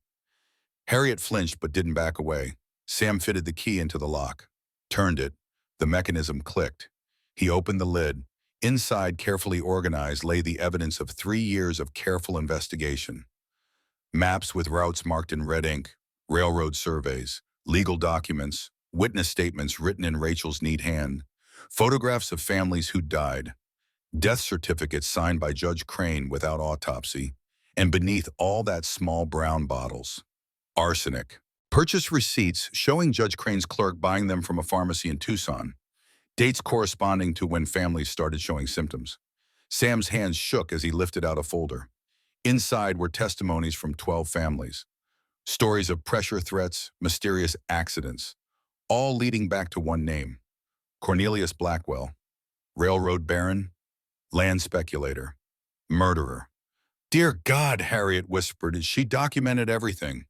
Harriet flinched but didn't back away. Sam fitted the key into the lock, turned it. The mechanism clicked. He opened the lid. Inside, carefully organized, lay the evidence of 3 years of careful investigation. Maps with routes marked in red ink, railroad surveys, legal documents, witness statements written in Rachel's neat hand, photographs of families who died, death certificates signed by Judge Crane without autopsy, and beneath all that small brown bottles, arsenic. Purchase receipts showing Judge Crane's clerk buying them from a pharmacy in Tucson, dates corresponding to when families started showing symptoms. Sam's hands shook as he lifted out a folder. Inside were testimonies from 12 families, stories of pressure threats, mysterious accidents, all leading back to one name, Cornelius Blackwell, railroad baron, land speculator, murderer. Dear God, Harriet whispered as she documented everything.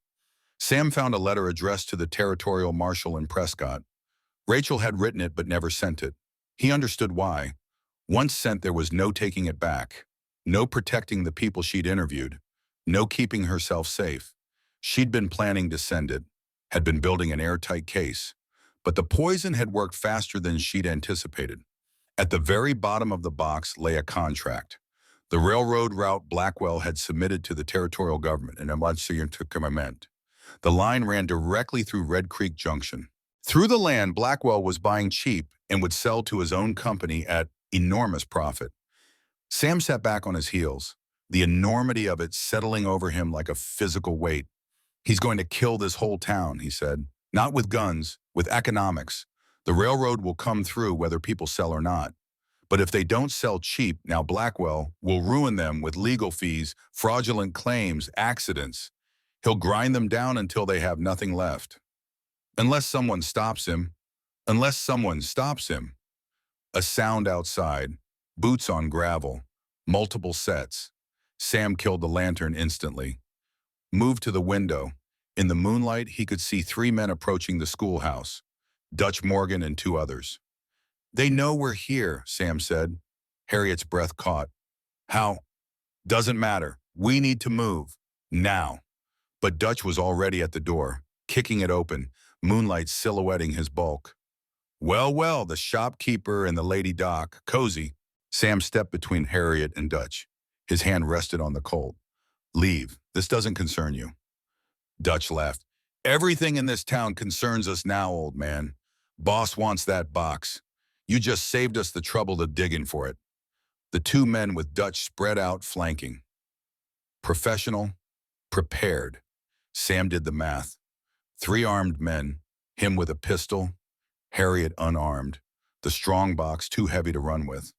Sam found a letter addressed to the territorial marshal in Prescott. Rachel had written it but never sent it. He understood why. Once sent, there was no taking it back, no protecting the people she'd interviewed, no keeping herself safe. She'd been planning to send it, had been building an airtight case, but the poison had worked faster than she'd anticipated. At the very bottom of the box lay a contract. The railroad route Blackwell had submitted to the territorial government in Command. The line ran directly through Red Creek Junction. Through the land, Blackwell was buying cheap and would sell to his own company at enormous profit. Sam sat back on his heels, the enormity of it settling over him like a physical weight. He's going to kill this whole town, he said. Not with guns, with economics. The railroad will come through whether people sell or not. But if they don't sell cheap, now Blackwell will ruin them with legal fees, fraudulent claims, accidents. He'll grind them down until they have nothing left. Unless someone stops him. Unless someone stops him. A sound outside, boots on gravel, multiple sets. Sam killed the lantern instantly. Moved to the window. In the moonlight, he could see 3 men approaching the schoolhouse, Dutch Morgan and 2 others. They know we're here, Sam said. Harriet's breath caught. How? Doesn't matter. We need to move. Now. But Dutch was already at the door, kicking it open, moonlight silhouetting his bulk. Well, the shopkeeper and the lady doc, cozy. Sam stepped between Harriet and Dutch. His hand rested on the Colt. Leave. This doesn't concern you. Dutch laughed. Everything in this town concerns us now, old man. Boss wants that box. You just saved us the trouble of digging for it. The 2 men with Dutch spread out, flanking. Professional, prepared. Sam did the math. 3 armed men, him with a pistol, Harriet unarmed, the strong box too heavy to run with.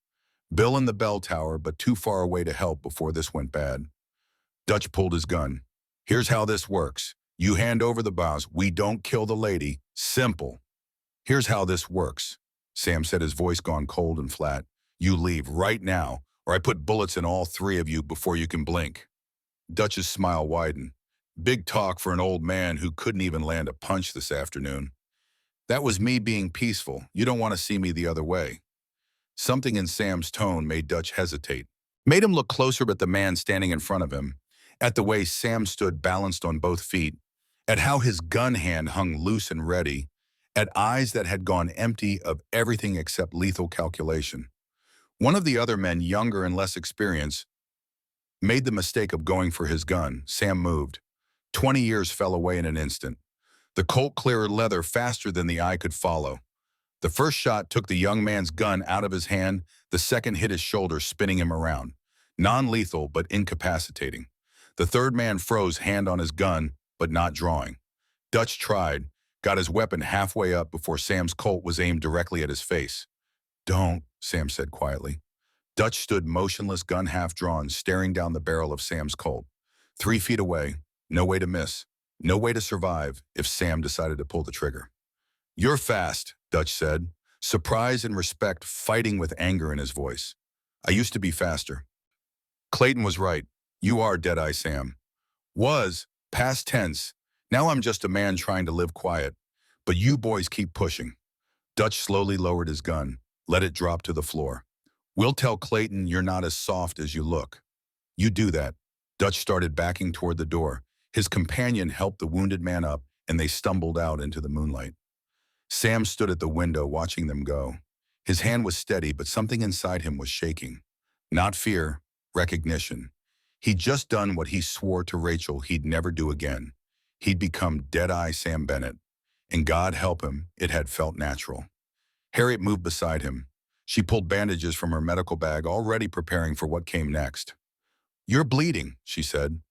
Bill in the bell tower, but too far away to help before this went bad. Dutch pulled his gun. Here's how this works. You hand over the box. We don't kill the lady. Simple. Here's how this works. Sam said, his voice gone cold and flat. You leave right now, or I put bullets in all 3 of you before you can blink. Dutch's smile widened. Big talk for an old man who couldn't even land a punch this afternoon. That was me being peaceful. You don't want to see me the other way. Something in Sam's tone made Dutch hesitate. Made him look closer at the man standing in front of him, at the way Sam stood balanced on both feet, at how his gun hand hung loose and ready, at eyes that had gone empty of everything except lethal calculation. One of the other men, younger and less experienced, made the mistake of going for his gun. Sam moved. 20 years fell away in an instant. The Colt cleared leather faster than the eye could follow. The first shot took the young man's gun out of his hand. The second hit his shoulder, spinning him around. Non-lethal, but incapacitating. The third man froze, hand on his gun, but not drawing. Dutch tried, got his weapon halfway up before Sam's Colt was aimed directly at his face. Don't, Sam said quietly. Dutch stood motionless, gun half drawn, staring down the barrel of Sam's Colt. 3 feet away, no way to miss, no way to survive if Sam decided to pull the trigger. You're fast, Dutch said, surprise and respect fighting with anger in his voice. I used to be faster. Clayton was right. You are Deadeye Sam. Was, past tense. Now I'm just a man trying to live quiet. But you boys keep pushing. Dutch slowly lowered his gun, let it drop to the floor. We'll tell Clayton you're not as soft as you look. You do that. Dutch started backing toward the door. His companion helped the wounded man up, and they stumbled out into the moonlight. Sam stood at the window watching them go. His hand was steady, but something inside him was shaking. Not fear, recognition. He'd just done what he swore to Rachel he'd never do again. He'd become Deadeye Sam Bennett. and God help him, it had felt natural. Harriet moved beside him. She pulled bandages from her medical bag, already preparing for what came next. "You're bleeding," she said.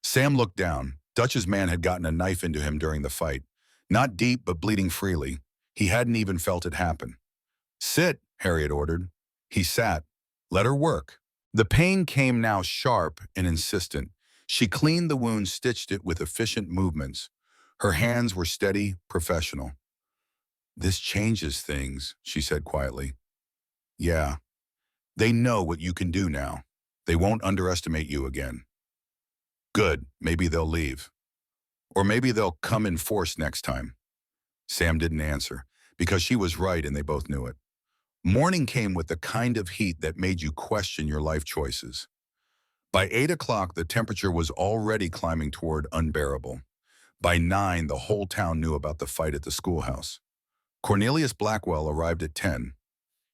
Sam looked down. Dutch's man had gotten a knife into him during the fight. Not deep, but bleeding freely. He hadn't even felt it happen. "Sit," Harriet ordered. He sat. Let her work. The pain came now sharp and insistent. She cleaned the wound, stitched it with efficient movements. Her hands were steady, professional. "This changes things," she said quietly. "Yeah. They know what you can do now. They won't underestimate you again." "Good. Maybe they'll leave. Or maybe they'll come in force next time." Sam didn't answer, because she was right and they both knew it. Morning came with the kind of heat that made you question your life choices. By 8 o'clock, the temperature was already climbing toward unbearable. By 9, the whole town knew about the fight at the schoolhouse. Cornelius Blackwell arrived at 10.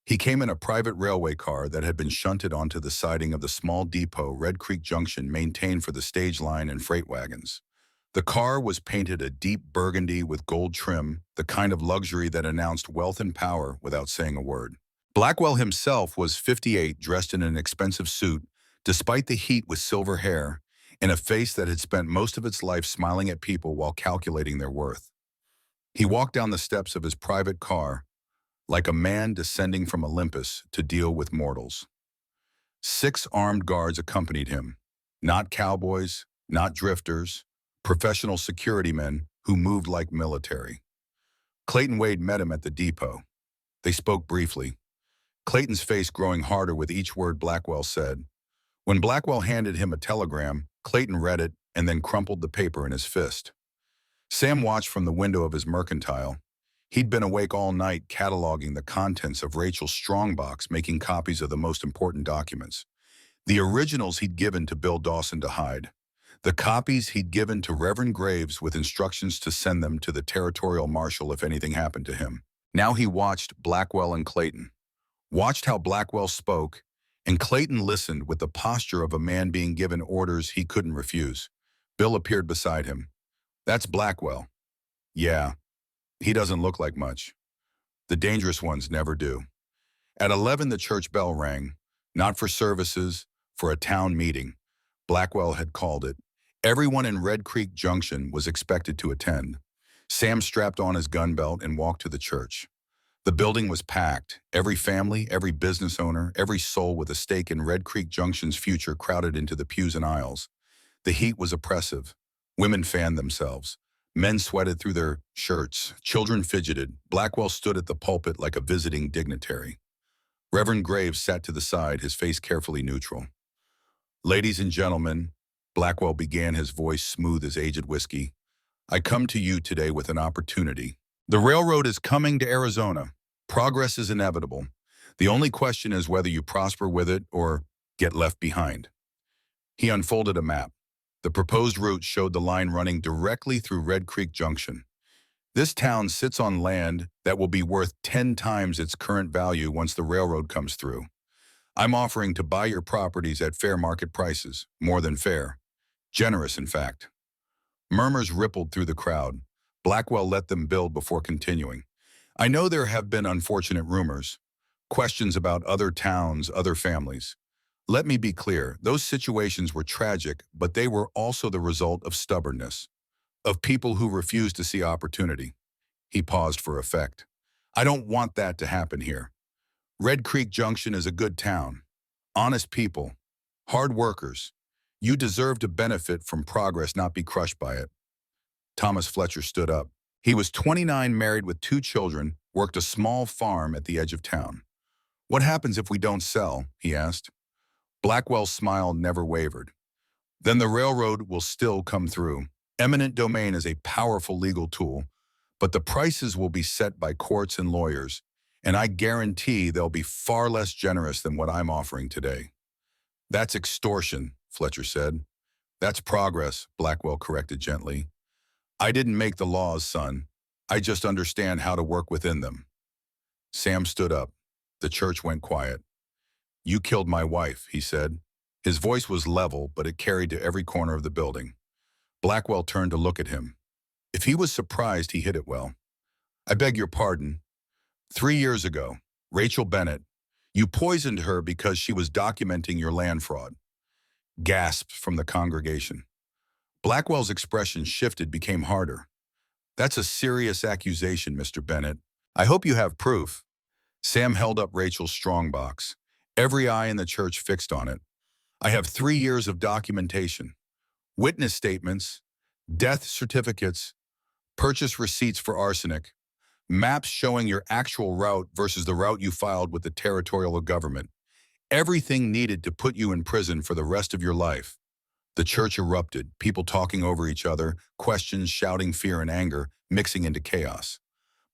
He came in a private railway car that had been shunted onto the siding of the small depot Red Creek Junction maintained for the stage line and freight wagons. The car was painted a deep burgundy with gold trim, the kind of luxury that announced wealth and power without saying a word. Blackwell himself was 58, dressed in an expensive suit, despite the heat, with silver hair and a face that had spent most of its life smiling at people while calculating their worth. He walked down the steps of his private car like a man descending from Olympus to deal with mortals. 6 armed guards accompanied him, not cowboys, not drifters, professional security men who moved like military. Clayton Wade met him at the depot. They spoke briefly, Clayton's face growing harder with each word Blackwell said. When Blackwell handed him a telegram, Clayton read it and then crumpled the paper in his fist. Sam watched from the window of his mercantile. He'd been awake all night cataloging the contents of Rachel's strongbox, making copies of the most important documents. The originals he'd given to Bill Dawson to hide. The copies he'd given to Reverend Graves with instructions to send them to the territorial marshal if anything happened to him. Now he watched Blackwell and Clayton. Watched how Blackwell spoke, and Clayton listened with the posture of a man being given orders he couldn't refuse. Bill appeared beside him. "That's Blackwell." "Yeah. He doesn't look like much. The dangerous ones never do." At 11, the church bell rang, not for services, for a town meeting. Blackwell had called it. Everyone in Red Creek Junction was expected to attend. Sam strapped on his gun belt and walked to the church. The building was packed. Every family, every business owner, every soul with a stake in Red Creek Junction's future crowded into the pews and aisles. The heat was oppressive. Women fanned themselves. Men sweated through their shirts. Children fidgeted. Blackwell stood at the pulpit like a visiting dignitary. Reverend Graves sat to the side, his face carefully neutral. "Ladies and gentlemen," Blackwell began, his voice smooth as aged whiskey, "I come to you today with an opportunity. The railroad is coming to Arizona. Progress is inevitable. The only question is whether you prosper with it or get left behind." He unfolded a map. The proposed route showed the line running directly through Red Creek Junction. "This town sits on land that will be worth 10 times its current value once the railroad comes through. I'm offering to buy your properties at fair market prices, more than fair. Generous, in fact." Murmurs rippled through the crowd. Blackwell let them build before continuing. "I know there have been unfortunate rumors, questions about other towns, other families. Let me be clear, those situations were tragic, but they were also the result of stubbornness, of people who refused to see opportunity." He paused for effect. "I don't want that to happen here. Red Creek Junction is a good town. Honest people. Hard workers. You deserve to benefit from progress, not be crushed by it." Thomas Fletcher stood up. He was 29, married with 2 children, worked a small farm at the edge of town. "What happens if we don't sell?" he asked. Blackwell's smile never wavered. "Then the railroad will still come through. Eminent domain is a powerful legal tool, but the prices will be set by courts and lawyers, and I guarantee they'll be far less generous than what I'm offering today." "That's extortion," Fletcher said. "That's progress," Blackwell corrected gently. "I didn't make the laws, son. I just understand how to work within them." Sam stood up. The church went quiet. "You killed my wife," he said. His voice was level, but it carried to every corner of the building. Blackwell turned to look at him. If he was surprised, he hit it well. I beg your pardon. 3 years ago, Rachel Bennett, you poisoned her because she was documenting your land fraud. Gasped from the congregation. Blackwell's expression shifted, became harder. That's a serious accusation, Mr. Bennett. I hope you have proof. Sam held up Rachel's strongbox, every eye in the church fixed on it. I have 3 years of documentation, witness statements, death certificates, purchase receipts for arsenic, maps showing your actual route versus the route you filed with the territorial government. Everything needed to put you in prison for the rest of your life. The church erupted, people talking over each other, questions, shouting fear and anger, mixing into chaos.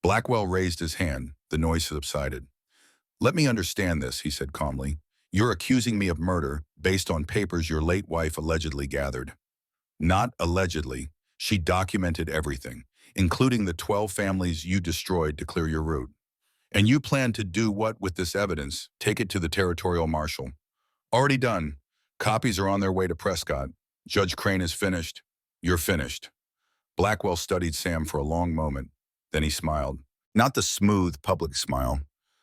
Blackwell raised his hand. The noise subsided. Let me understand this, he said calmly. You're accusing me of murder based on papers your late wife allegedly gathered. Not allegedly. She documented everything, including the 12 families you destroyed to clear your route. And you plan to do what with this evidence? Take it to the territorial marshal. Already done. Copies are on their way to Prescott. Judge Crane is finished. You're finished. Blackwell studied Sam for a long moment. Then he smiled. Not the smooth public smile.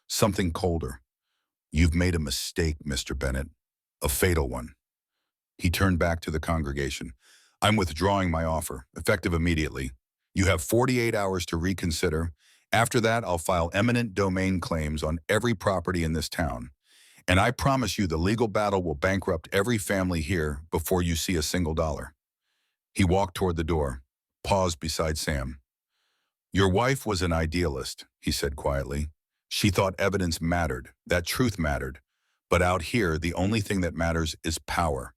Something colder. You've made a mistake, Mr. Bennett. A fatal one. He turned back to the congregation. I'm withdrawing my offer, effective immediately. You have 48 hours to reconsider. After that, I'll file eminent domain claims on every property in this town. And I promise you the legal battle will bankrupt every family here before you see a single dollar. He walked toward the door, paused beside Sam. Your wife was an idealist, he said quietly. She thought evidence mattered, that truth mattered. But out here, the only thing that matters is power.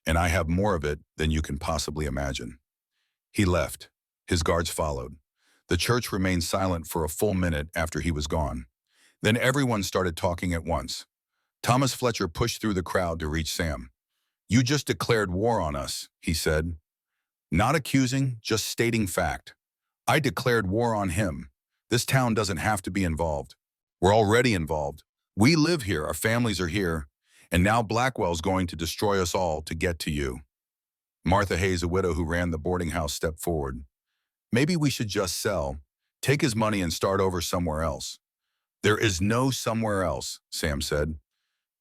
And I have more of it than you can possibly imagine. He left. His guards followed. The church remained silent for a full minute after he was gone. Then everyone started talking at once. Thomas Fletcher pushed through the crowd to reach Sam. You just declared war on us, he said. Not accusing, just stating fact. I declared war on him. This town doesn't have to be involved. We're already involved. We live here, our families are here, and now Blackwell's going to destroy us all to get to you. Martha Hayes, a widow who ran the boarding house, stepped forward. Maybe we should just sell, take his money and start over somewhere else. There is no somewhere else, Sam said.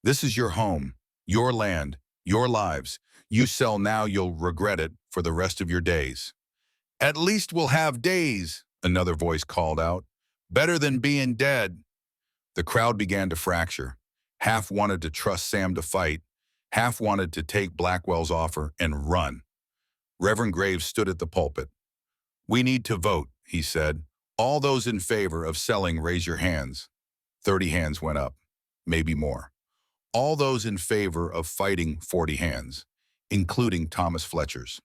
This is your home, your land, your lives. You sell now, you'll regret it for the rest of your days. At least we'll have days, another voice called out. Better than being dead. The crowd began to fracture. Half wanted to trust Sam to fight. Half wanted to take Blackwell's offer and run. Reverend Graves stood at the pulpit. We need to vote, he said. All those in favor of selling, raise your hands. 30 hands went up, maybe more. All those in favor of fighting, 40 hands, including Thomas Fletcher's.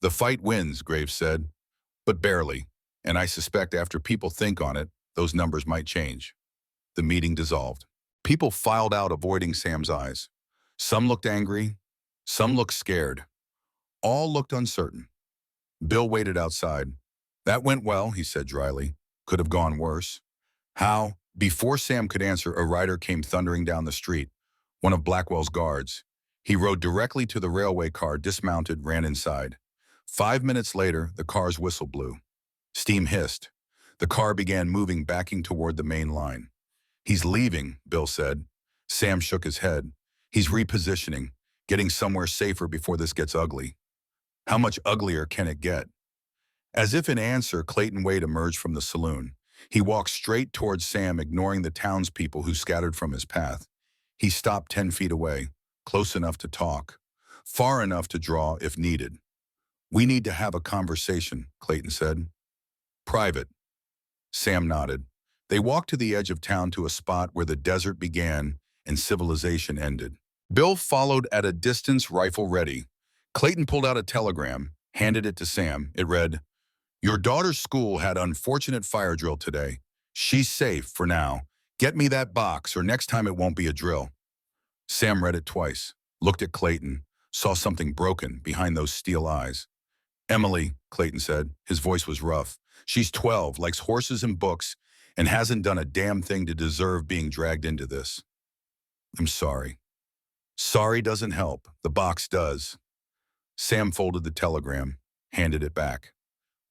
The fight wins, Graves said, but barely, and I suspect after people think on it, those numbers might change. The meeting dissolved. People filed out, avoiding Sam's eyes. Some looked angry, some looked scared. All looked uncertain. Bill waited outside. That went well, he said dryly. Could have gone worse. How? Before Sam could answer, a rider came thundering down the street, one of Blackwell's guards. He rode directly to the railway car, dismounted, ran inside. 5 minutes later, the car's whistle blew. Steam hissed. The car began moving, backing toward the main line. He's leaving, Bill said. Sam shook his head. He's repositioning, getting somewhere safer before this gets ugly. How much uglier can it get? As if in answer, Clayton Wade emerged from the saloon. He walked straight towards Sam, ignoring the townspeople who scattered from his path. He stopped 10 feet away, close enough to talk, far enough to draw if needed. We need to have a conversation, Clayton said. Private. Sam nodded. They walked to the edge of town, to a spot where the desert began and civilization ended. Bill followed at a distance, rifle ready. Clayton pulled out a telegram, handed it to Sam. It read, Your daughter's school had unfortunate fire drill today. She's safe for now. Get me that box, or next time it won't be a drill. Sam read it twice, looked at Clayton, saw something broken behind those steel eyes. Emily, Clayton said. His voice was rough. She's 12, likes horses and books, and hasn't done a damn thing to deserve being dragged into this. I'm sorry. Sorry doesn't help. The box does. Sam folded the telegram, handed it back.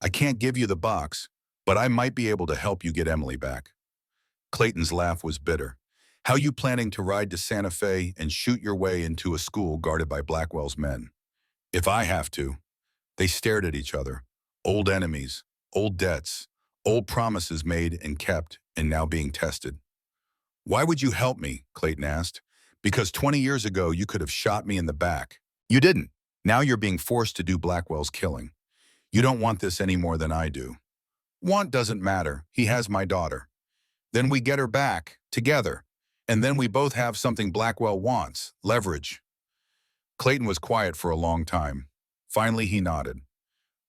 I can't give you the box, but I might be able to help you get Emily back. Clayton's laugh was bitter. How you planning to ride to Santa Fe and shoot your way into a school guarded by Blackwell's men? If I have to. They stared at each other. Old enemies, old debts, old promises made and kept and now being tested. Why would you help me? Clayton asked. Because 20 years ago you could have shot me in the back. You didn't. Now you're being forced to do Blackwell's killing. You don't want this any more than I do. Want doesn't matter. He has my daughter. Then we get her back, together. And then we both have something Blackwell wants, leverage. Clayton was quiet for a long time. Finally, he nodded.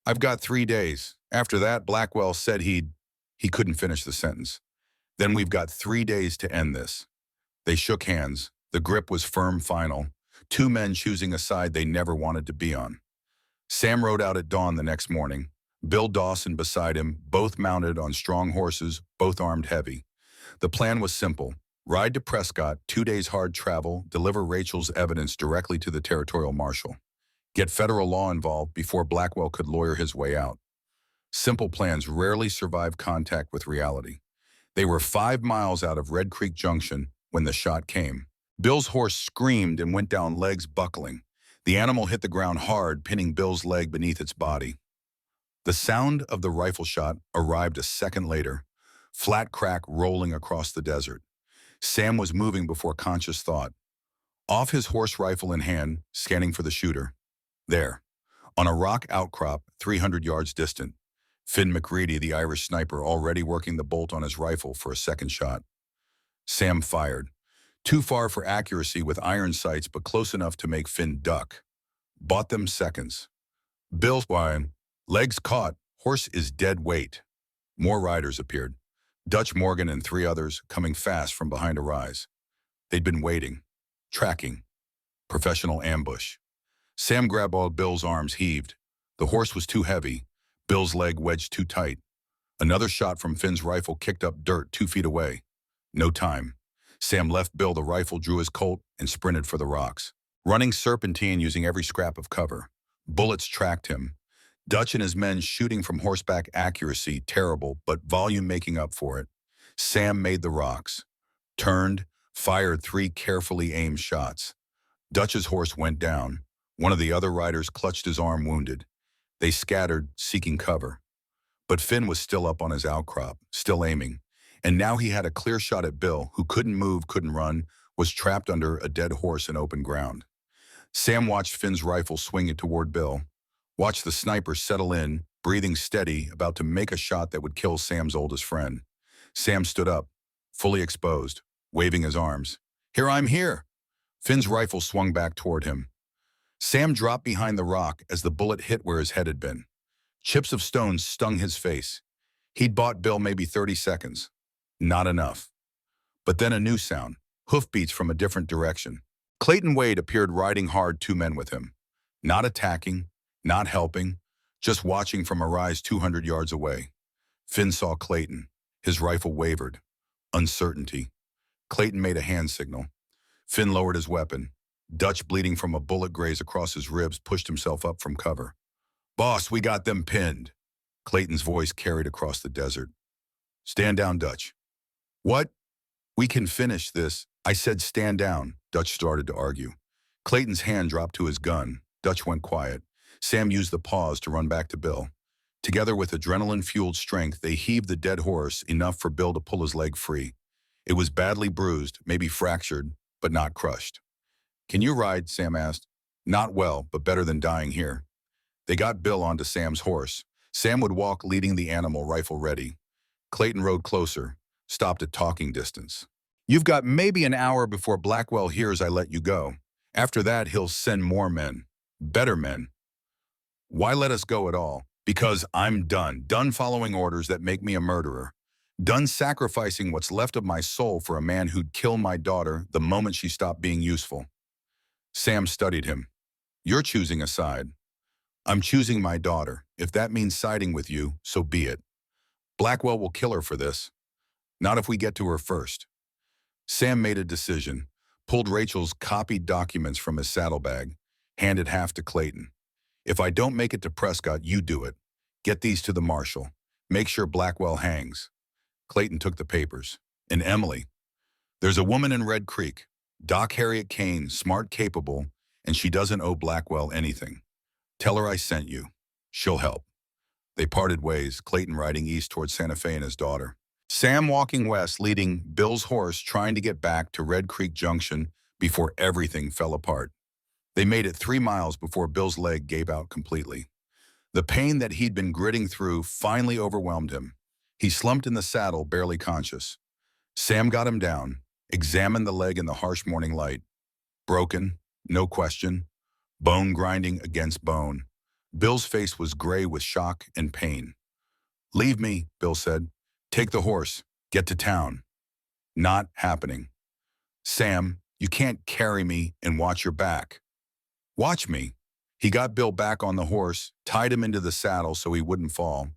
I've got 3 days. After that, Blackwell said he couldn't finish the sentence. Then we've got 3 days to end this. They shook hands. The grip was firm, final. Two men choosing a side they never wanted to be on. Sam rode out at dawn the next morning. Bill Dawson beside him, both mounted on strong horses, both armed heavy. The plan was simple. Ride to Prescott, 2 days hard travel, deliver Rachel's evidence directly to the territorial marshal. Get federal law involved before Blackwell could lawyer his way out. Simple plans rarely survive contact with reality. They were 5 miles out of Red Creek Junction when the shot came. Bill's horse screamed and went down, legs buckling. The animal hit the ground hard, pinning Bill's leg beneath its body. The sound of the rifle shot arrived a second later, flat crack rolling across the desert. Sam was moving before conscious thought. Off his horse rifle in hand, scanning for the shooter. There, on a rock outcrop 300 yards distant, Finn McReady, the Irish sniper, already working the bolt on his rifle for a second shot. Sam fired. Too far for accuracy with iron sights, but close enough to make Finn duck. Bought them seconds. Bill's whine. Legs caught. Horse is dead weight. More riders appeared. Dutch Morgan and 3 others coming fast from behind a rise. They'd been waiting. Tracking. Professional ambush. Sam grabbed all Bill's arms, heaved. The horse was too heavy. Bill's leg wedged too tight. Another shot from Finn's rifle kicked up dirt 2 feet away. No time. Sam left Bill the rifle, drew his Colt, and sprinted for the rocks. Running serpentine using every scrap of cover. Bullets tracked him. Dutch and his men shooting from horseback, accuracy terrible, but volume making up for it. Sam made the rocks. Turned, fired 3 carefully aimed shots. Dutch's horse went down. One of the other riders clutched his arm, wounded. They scattered, seeking cover. But Finn was still up on his outcrop, still aiming. And now he had a clear shot at Bill, who couldn't move, couldn't run, was trapped under a dead horse in open ground. Sam watched Finn's rifle swing it toward Bill. Watched the sniper settle in, breathing steady, about to make a shot that would kill Sam's oldest friend. Sam stood up, fully exposed, waving his arms. Here, I'm here. Finn's rifle swung back toward him. Sam dropped behind the rock as the bullet hit where his head had been. Chips of stone stung his face. He'd bought Bill maybe 30 seconds. Not enough. But then a new sound, hoofbeats from a different direction. Clayton Wade appeared riding hard, 2 men with him. Not attacking, not helping, just watching from a rise 200 yards away. Finn saw Clayton. His rifle wavered. Uncertainty. Clayton made a hand signal. Finn lowered his weapon. Dutch, bleeding from a bullet graze across his ribs, pushed himself up from cover. Boss, we got them pinned. Clayton's voice carried across the desert. Stand down, Dutch. What? We can finish this. I said stand down. Dutch started to argue. Clayton's hand dropped to his gun. Dutch went quiet. Sam used the pause to run back to Bill. Together with adrenaline-fueled strength, they heaved the dead horse, enough for Bill to pull his leg free. It was badly bruised, maybe fractured, but not crushed. Can you ride? Sam asked. Not well, but better than dying here. They got Bill onto Sam's horse. Sam would walk, leading the animal, rifle ready. Clayton rode closer, stopped at talking distance. You've got maybe an hour before Blackwell hears I let you go. After that, he'll send more men. Better men. Why let us go at all? Because I'm done. Done following orders that make me a murderer. Done sacrificing what's left of my soul for a man who'd kill my daughter the moment she stopped being useful. Sam studied him. You're choosing a side. I'm choosing my daughter. If that means siding with you, so be it. Blackwell will kill her for this. Not if we get to her first. Sam made a decision, pulled Rachel's copied documents from his saddlebag, handed half to Clayton. If I don't make it to Prescott, you do it. Get these to the marshal. Make sure Blackwell hangs. Clayton took the papers. And Emily. There's a woman in Red Creek. Doc Harriet Kane, smart, capable, and she doesn't owe Blackwell anything. Tell her I sent you. She'll help. They parted ways, Clayton riding east toward Santa Fe and his daughter. Sam walking west, leading Bill's horse, trying to get back to Red Creek Junction before everything fell apart. They made it 3 miles before Bill's leg gave out completely. The pain that he'd been gritting through finally overwhelmed him. He slumped in the saddle, barely conscious. Sam got him down, examined the leg in the harsh morning light. Broken, no question. Bone grinding against bone. Bill's face was gray with shock and pain. Leave me, Bill said. Take the horse. Get to town. Not happening. Sam, you can't carry me and watch your back. Watch me. He got Bill back on the horse, tied him into the saddle so he wouldn't fall,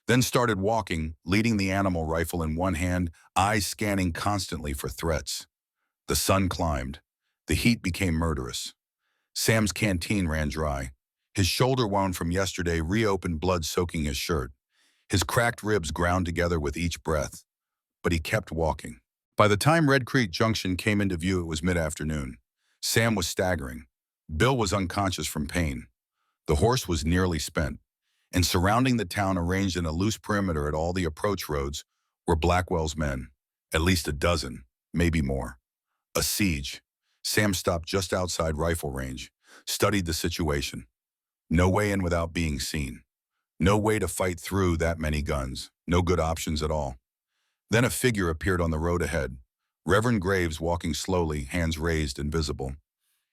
then started walking, leading the animal rifle in one hand, eyes scanning constantly for threats. The sun climbed. The heat became murderous. Sam's canteen ran dry. His shoulder wound from yesterday reopened, blood soaking his shirt. His cracked ribs ground together with each breath. But he kept walking. By the time Red Creek Junction came into view, it was mid-afternoon. Sam was staggering. Bill was unconscious from pain. The horse was nearly spent. And surrounding the town, arranged in a loose perimeter at all the approach roads, were Blackwell's men. At least a dozen, maybe more. A siege. Sam stopped just outside rifle range, studied the situation. No way in without being seen. No way to fight through that many guns. No good options at all. Then a figure appeared on the road ahead. Reverend Graves walking slowly, hands raised and visible.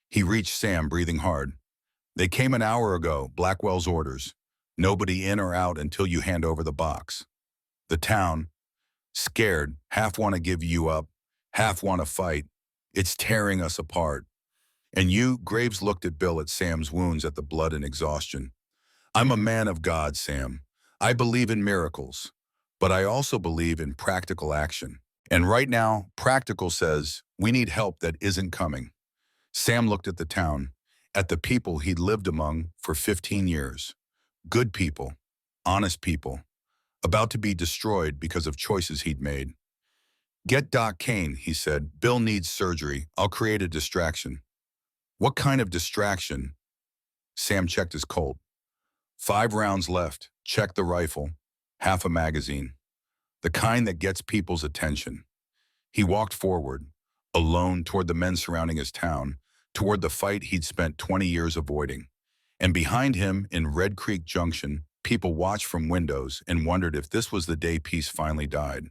He reached Sam, breathing hard. They came an hour ago, Blackwell's orders. Nobody in or out until you hand over the box. The town, scared, half want to give you up, half want to fight. It's tearing us apart. And you, Graves looked at Bill, at Sam's wounds, at the blood and exhaustion. I'm a man of God, Sam. I believe in miracles, but I also believe in practical action. And right now, practical says we need help that isn't coming. Sam looked at the town, at the people he'd lived among for 15 years. Good people, honest people, about to be destroyed because of choices he'd made. Get Doc Kane, he said. Bill needs surgery. I'll create a distraction. What kind of distraction? Sam checked his Colt. 5 rounds left. Check the rifle. Half a magazine. The kind that gets people's attention. He walked forward, alone, toward the men surrounding his town, toward the fight he'd spent 20 years avoiding. And behind him, in Red Creek Junction, people watched from windows and wondered if this was the day peace finally died.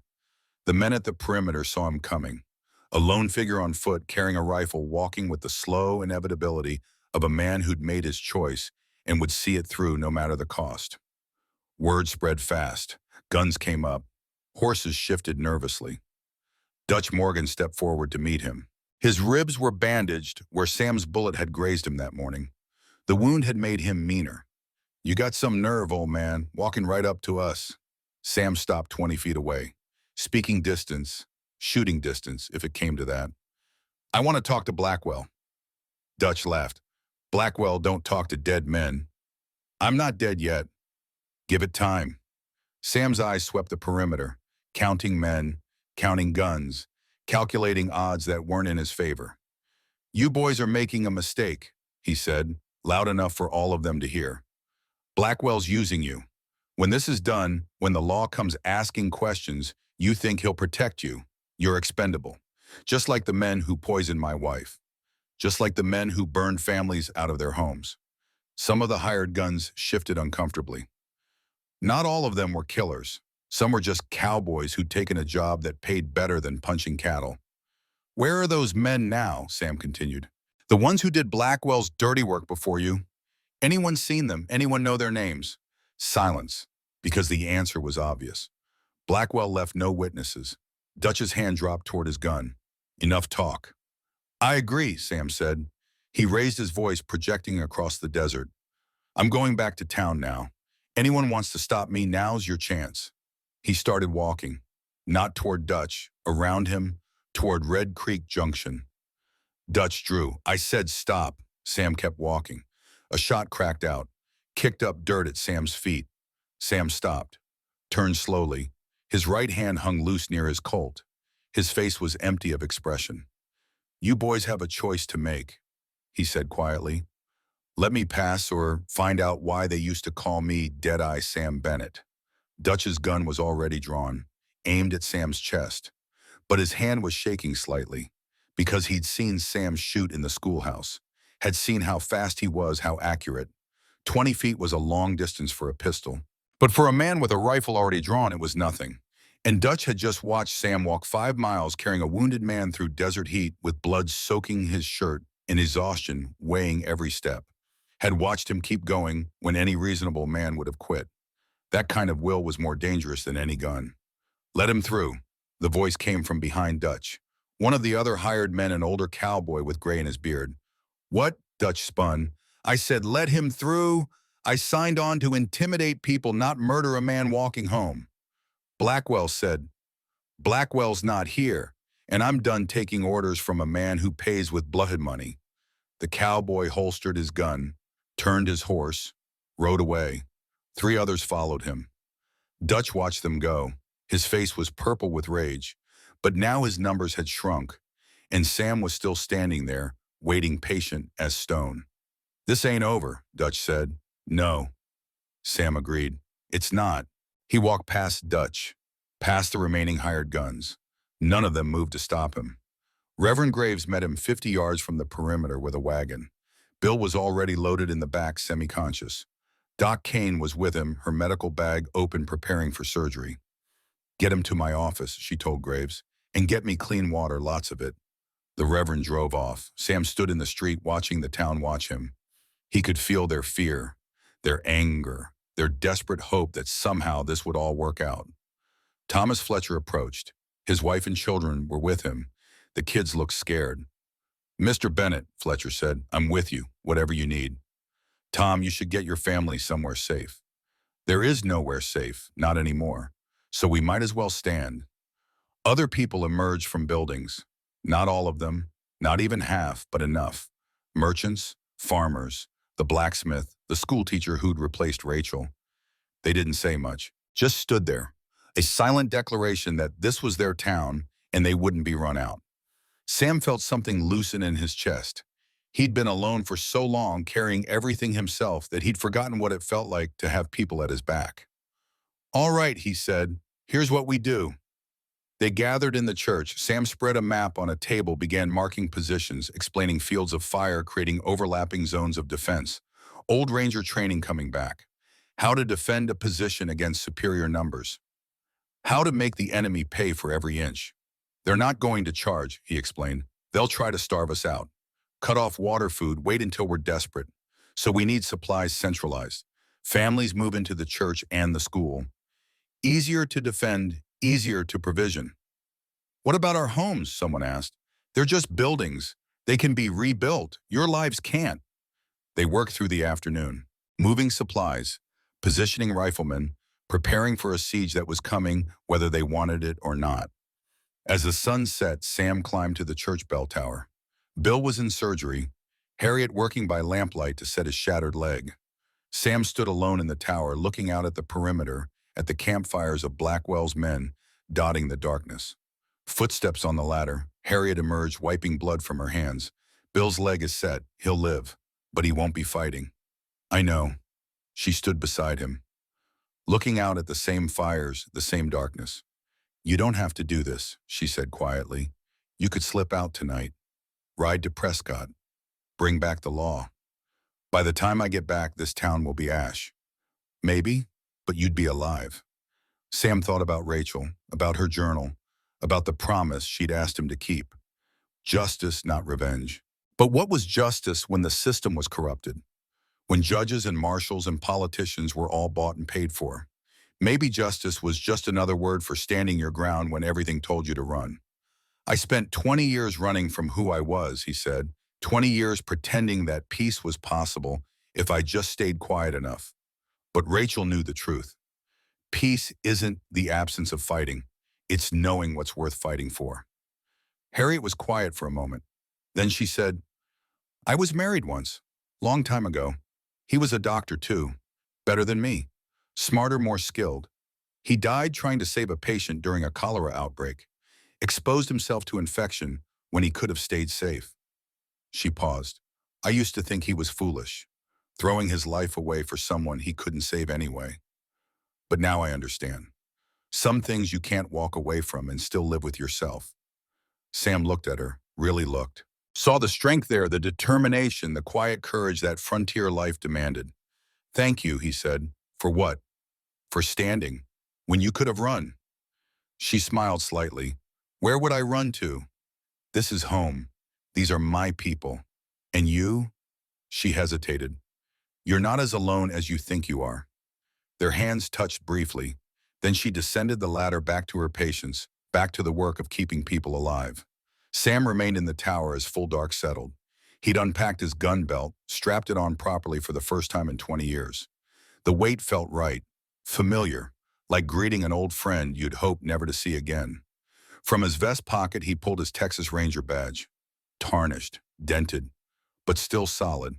The men at the perimeter saw him coming, a lone figure on foot carrying a rifle, walking with the slow inevitability of a man who'd made his choice and would see it through no matter the cost. Word spread fast. Guns came up. Horses shifted nervously. Dutch Morgan stepped forward to meet him. His ribs were bandaged where Sam's bullet had grazed him that morning. The wound had made him meaner. You got some nerve, old man, walking right up to us. Sam stopped 20 feet away, speaking distance, shooting distance, if it came to that. I want to talk to Blackwell. Dutch laughed. Blackwell don't talk to dead men. I'm not dead yet. Give it time. Sam's eyes swept the perimeter, counting men, counting guns, calculating odds that weren't in his favor. You boys are making a mistake, he said, loud enough for all of them to hear. Blackwell's using you. When this is done, when the law comes asking questions, you think he'll protect you. You're expendable. Just like the men who poisoned my wife. Just like the men who burned families out of their homes. Some of the hired guns shifted uncomfortably. Not all of them were killers. Some were just cowboys who'd taken a job that paid better than punching cattle. Where are those men now? Sam continued. The ones who did Blackwell's dirty work before you. Anyone seen them? Anyone know their names? Silence, because the answer was obvious. Blackwell left no witnesses. Dutch's hand dropped toward his gun. Enough talk. I agree, Sam said. He raised his voice, projecting across the desert. I'm going back to town now. Anyone wants to stop me, now's your chance. He started walking, not toward Dutch, around him, toward Red Creek Junction. Dutch drew. I said stop. Sam kept walking. A shot cracked out, kicked up dirt at Sam's feet. Sam stopped, turned slowly. His right hand hung loose near his Colt. His face was empty of expression. "You boys have a choice to make," he said quietly. "Let me pass or find out why they used to call me Deadeye Sam Bennett." Dutch's gun was already drawn, aimed at Sam's chest, but his hand was shaking slightly because he'd seen Sam shoot in the schoolhouse, had seen how fast he was, how accurate. 20 feet was a long distance for a pistol. But for a man with a rifle already drawn, it was nothing. And Dutch had just watched Sam walk 5 miles carrying a wounded man through desert heat with blood soaking his shirt and exhaustion weighing every step. Had watched him keep going when any reasonable man would have quit. That kind of will was more dangerous than any gun. "Let him through." The voice came from behind Dutch. One of the other hired men, an older cowboy with gray in his beard. "What?" Dutch spun. "I said let him through. I signed on to intimidate people, not murder a man walking home." Blackwell said, "Blackwell's not here, and I'm done taking orders from a man who pays with blood money." The cowboy holstered his gun, turned his horse, rode away. 3 others followed him. Dutch watched them go. His face was purple with rage, but now his numbers had shrunk, and Sam was still standing there, waiting patient as stone. "This ain't over," Dutch said. "No," Sam agreed. "It's not." He walked past Dutch, past the remaining hired guns. None of them moved to stop him. Reverend Graves met him 50 yards from the perimeter with a wagon. Bill was already loaded in the back, semi-conscious. Doc Kane was with him, her medical bag open, preparing for surgery. "Get him to my office," she told Graves, "and get me clean water, lots of it." The Reverend drove off. Sam stood in the street watching the town watch him. He could feel their fear, their anger, their desperate hope that somehow this would all work out. Thomas Fletcher approached. His wife and children were with him. The kids looked scared. "Mr. Bennett," Fletcher said, "I'm with you, whatever you need." "Tom, you should get your family somewhere safe." "There is nowhere safe, not anymore. So we might as well stand." Other people emerged from buildings. Not all of them, not even half, but enough. Merchants, farmers, the blacksmith, the schoolteacher who'd replaced Rachel. They didn't say much, just stood there. A silent declaration that this was their town and they wouldn't be run out. Sam felt something loosen in his chest. He'd been alone for so long, carrying everything himself, that he'd forgotten what it felt like to have people at his back. "All right," he said, "here's what we do." They gathered in the church. Sam spread a map on a table, began marking positions, explaining fields of fire, creating overlapping zones of defense. Old Ranger training coming back. How to defend a position against superior numbers. How to make the enemy pay for every inch. "They're not going to charge," he explained. "They'll try to starve us out. Cut off water, food, wait until we're desperate. So we need supplies centralized. Families move into the church and the school. Easier to defend, easier to provision." "What about our homes?" someone asked. "They're just buildings. They can be rebuilt. Your lives can't." They worked through the afternoon, moving supplies, positioning riflemen, preparing for a siege that was coming whether they wanted it or not. As the sun set, Sam climbed to the church bell tower. Bill was in surgery, Harriet working by lamplight to set his shattered leg. Sam stood alone in the tower, looking out at the perimeter, at the campfires of Blackwell's men dotting the darkness. Footsteps on the ladder. Harriet emerged, wiping blood from her hands. "Bill's leg is set. He'll live, but he won't be fighting." "I know." She stood beside him, looking out at the same fires, the same darkness. "You don't have to do this," she said quietly. "You could slip out tonight, ride to Prescott, bring back the law. By the time I get back, this town will be ash. Maybe, but you'd be alive." Sam thought about Rachel, about her journal, about the promise she'd asked him to keep. Justice, not revenge. But what was justice when the system was corrupted? When judges and marshals and politicians were all bought and paid for? Maybe justice was just another word for standing your ground when everything told you to run. "I spent 20 years running from who I was," he said. 20 years pretending that peace was possible if I just stayed quiet enough. But Rachel knew the truth. Peace isn't the absence of fighting. It's knowing what's worth fighting for. Harriet was quiet for a moment. Then she said, "I was married once, long time ago. He was a doctor too, better than me. Smarter, more skilled. He died trying to save a patient during a cholera outbreak, exposed himself to infection when he could have stayed safe. She paused. I used to think he was foolish, throwing his life away for someone he couldn't save anyway. But now I understand. Some things you can't walk away from and still live with yourself. Sam looked at her, really looked. Saw the strength there, the determination, the quiet courage that frontier life demanded. Thank you, he said. For what? For standing, when you could have run. She smiled slightly. Where would I run to? This is home. These are my people. And you? She hesitated. You're not as alone as you think you are. Their hands touched briefly. Then she descended the ladder back to her patients, back to the work of keeping people alive. Sam remained in the tower as full dark settled. He'd unpacked his gun belt, strapped it on properly for the first time in 20 years. The weight felt right, familiar, like greeting an old friend you'd hoped never to see again. From his vest pocket, he pulled his Texas Ranger badge. Tarnished, dented, but still solid.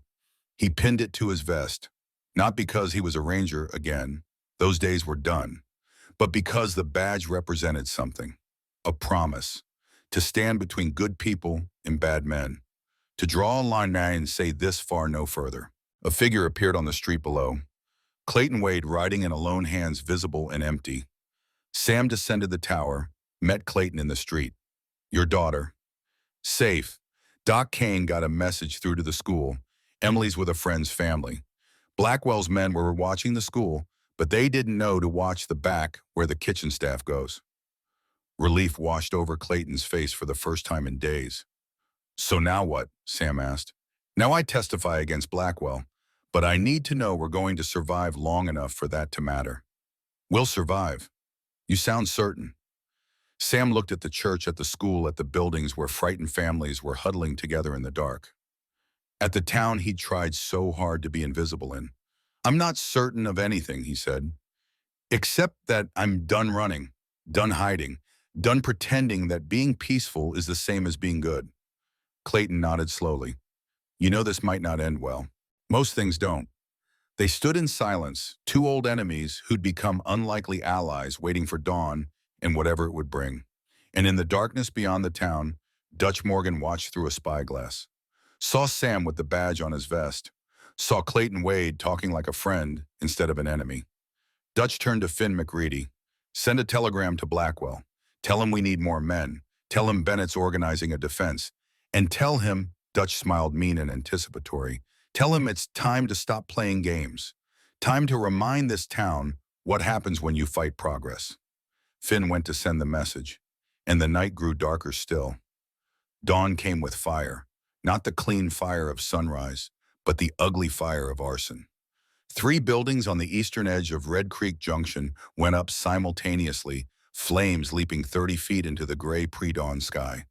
He pinned it to his vest, not because he was a Ranger again, those days were done, but because the badge represented something, a promise, to stand between good people and bad men, to draw a line and say this far, no further. A figure appeared on the street below. Clayton Wade riding in alone, hands visible and empty. Sam descended the tower, met Clayton in the street. Your daughter. Safe. Doc Kane got a message through to the school. Emily's with a friend's family. Blackwell's men were watching the school, but they didn't know to watch the back where the kitchen staff goes. Relief washed over Clayton's face for the first time in days. So now what? Sam asked. Now I testify against Blackwell, but I need to know we're going to survive long enough for that to matter. We'll survive. You sound certain. Sam looked at the church, at the school, at the buildings where frightened families were huddling together in the dark. At the town he'd tried so hard to be invisible in. I'm not certain of anything, he said, except that I'm done running, done hiding, done pretending that being peaceful is the same as being good. Clayton nodded slowly. You know this might not end well. Most things don't. They stood in silence, two old enemies who'd become unlikely allies waiting for dawn and whatever it would bring. And in the darkness beyond the town, Dutch Morgan watched through a spyglass. Saw Sam with the badge on his vest. Saw Clayton Wade talking like a friend instead of an enemy. Dutch turned to Finn McReady. Send a telegram to Blackwell. Tell him we need more men. Tell him Bennett's organizing a defense. And tell him, Dutch smiled mean and anticipatory, tell him it's time to stop playing games. Time to remind this town what happens when you fight progress. Finn went to send the message, and the night grew darker still. Dawn came with fire, not the clean fire of sunrise, but the ugly fire of arson. 3 buildings on the eastern edge of Red Creek Junction went up simultaneously, flames leaping 30 feet into the gray pre-dawn sky.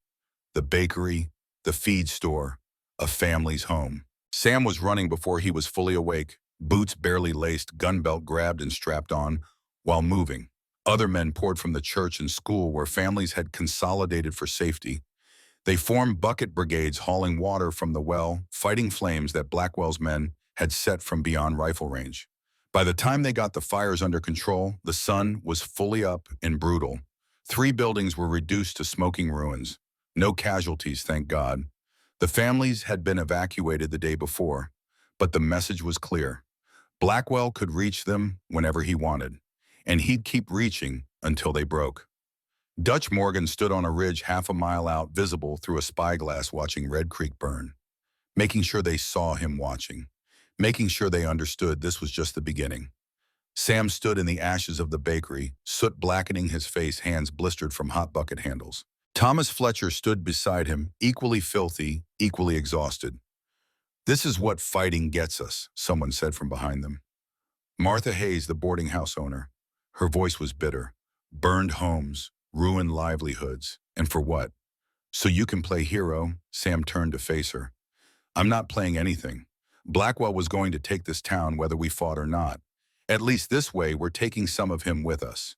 The bakery, the feed store, a family's home. Sam was running before he was fully awake, boots barely laced, gun belt grabbed and strapped on, while moving. Other men poured from the church and school where families had consolidated for safety. They formed bucket brigades hauling water from the well, fighting flames that Blackwell's men had set from beyond rifle range. By the time they got the fires under control, the sun was fully up and brutal. 3 buildings were reduced to smoking ruins. No casualties, thank God. The families had been evacuated the day before, but the message was clear. Blackwell could reach them whenever he wanted, and he'd keep reaching until they broke. Dutch Morgan stood on a ridge half a mile out, visible through a spyglass, watching Red Creek burn, making sure they saw him watching, making sure they understood this was just the beginning. Sam stood in the ashes of the bakery, soot blackening his face, hands blistered from hot bucket handles. Thomas Fletcher stood beside him, equally filthy, equally exhausted. This is what fighting gets us, someone said from behind them. Martha Hayes, the boarding house owner. Her voice was bitter. Burned homes, ruined livelihoods. And for what? So you can play hero? Sam turned to face her. I'm not playing anything. Blackwell was going to take this town whether we fought or not. At least this way, we're taking some of him with us.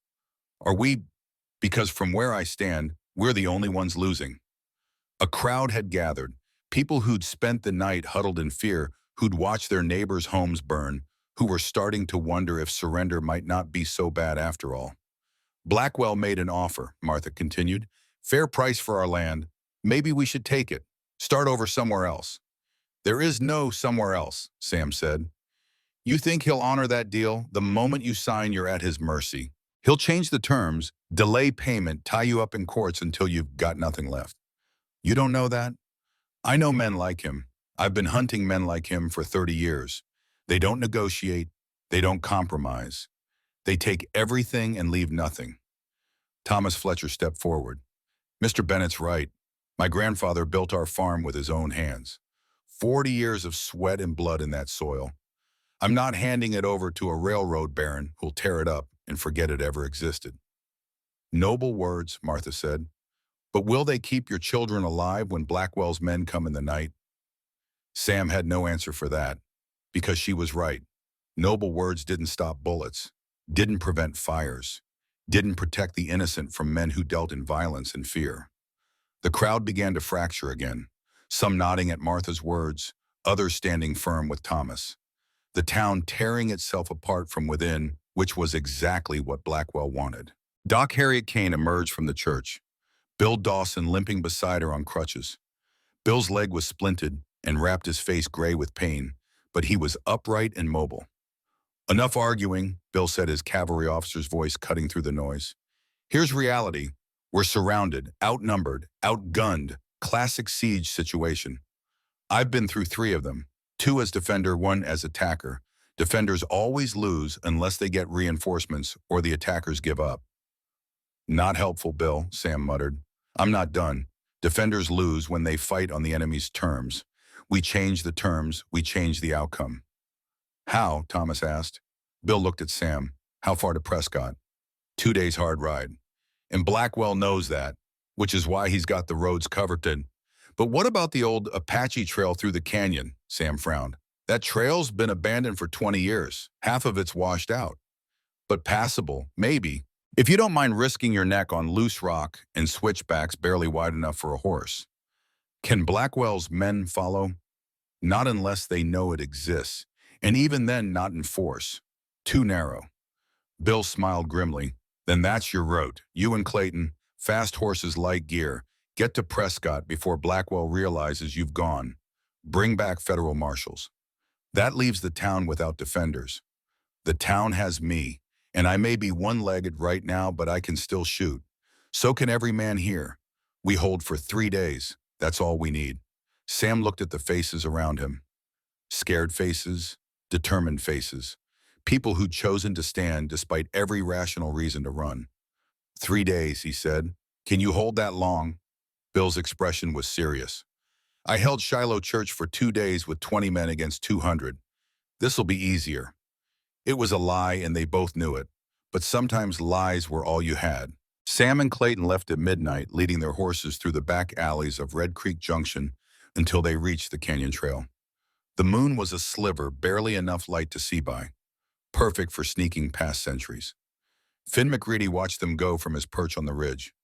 Are we? Because from where I stand, we're the only ones losing. A crowd had gathered, people who'd spent the night huddled in fear, who'd watched their neighbors' homes burn, who were starting to wonder if surrender might not be so bad after all. Blackwell made an offer, Martha continued. Fair price for our land. Maybe we should take it. Start over somewhere else. There is no somewhere else, Sam said. You think he'll honor that deal? The moment you sign, you're at his mercy. He'll change the terms, delay payment, tie you up in courts until you've got nothing left. You don't know that? I know men like him. I've been hunting men like him for 30 years. They don't negotiate. They don't compromise. They take everything and leave nothing. Thomas Fletcher stepped forward. Mr. Bennett's right. My grandfather built our farm with his own hands. 40 years of sweat and blood in that soil. I'm not handing it over to a railroad baron who'll tear it up and forget it ever existed. Noble words, Martha said. But will they keep your children alive when Blackwell's men come in the night? Sam had no answer for that, because she was right. Noble words didn't stop bullets, didn't prevent fires, didn't protect the innocent from men who dealt in violence and fear. The crowd began to fracture again, some nodding at Martha's words, others standing firm with Thomas. The town tearing itself apart from within, which was exactly what Blackwell wanted. Doc Harriet Kane emerged from the church, Bill Dawson limping beside her on crutches. Bill's leg was splinted and wrapped his face gray with pain, but he was upright and mobile. Enough arguing, Bill said, his cavalry officer's voice cutting through the noise. Here's reality. We're surrounded, outnumbered, outgunned, classic siege situation. I've been through 3 of them, 2 as defender, 1 as attacker. Defenders always lose unless they get reinforcements or the attackers give up. Not helpful, Bill, Sam muttered. I'm not done. Defenders lose when they fight on the enemy's terms. We change the terms, we change the outcome. How? Thomas asked. Bill looked at Sam. How far to Prescott? 2 days hard ride. And Blackwell knows that, which is why he's got the roads covered. But what about the old Apache trail through the canyon? Sam frowned. That trail's been abandoned for 20 years. Half of it's washed out. But passable, maybe, if you don't mind risking your neck on loose rock and switchbacks barely wide enough for a horse. Can Blackwell's men follow? Not unless they know it exists, and even then not in force. Too narrow. Bill smiled grimly. Then that's your route. You and Clayton, fast horses, light gear. Get to Prescott before Blackwell realizes you've gone. Bring back federal marshals. That leaves the town without defenders. The town has me, and I may be one-legged right now, but I can still shoot. So can every man here. We hold for 3 days. That's all we need. Sam looked at the faces around him. Scared faces, determined faces. People who'd chosen to stand despite every rational reason to run. 3 days, he said. Can you hold that long? Bill's expression was serious. I held Shiloh Church for 2 days with 20 men against 200. This'll be easier. It was a lie, and they both knew it. But sometimes lies were all you had. Sam and Clayton left at midnight, leading their horses through the back alleys of Red Creek Junction until they reached the canyon trail. The moon was a sliver, barely enough light to see by. Perfect for sneaking past sentries. Finn McReady watched them go from his perch on the ridge.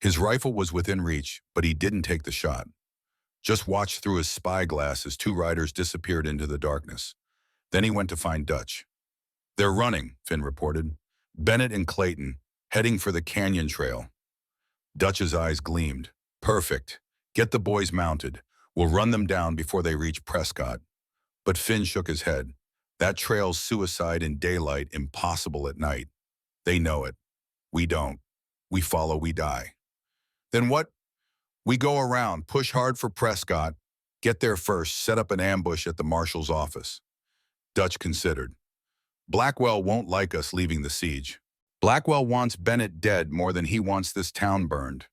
His rifle was within reach, but he didn't take the shot. Just watched through his spyglass as 2 riders disappeared into the darkness. Then he went to find Dutch. They're running, Finn reported. Bennett and Clayton, heading for the canyon trail. Dutch's eyes gleamed. Perfect. Get the boys mounted. We'll run them down before they reach Prescott. But Finn shook his head. That trail's suicide in daylight, impossible at night. They know it. We don't. We follow, we die. Then what? We go around, push hard for Prescott, get there first, set up an ambush at the marshal's office. Dutch considered. Blackwell won't like us leaving the siege. Blackwell wants Bennett dead more than he wants this town burned.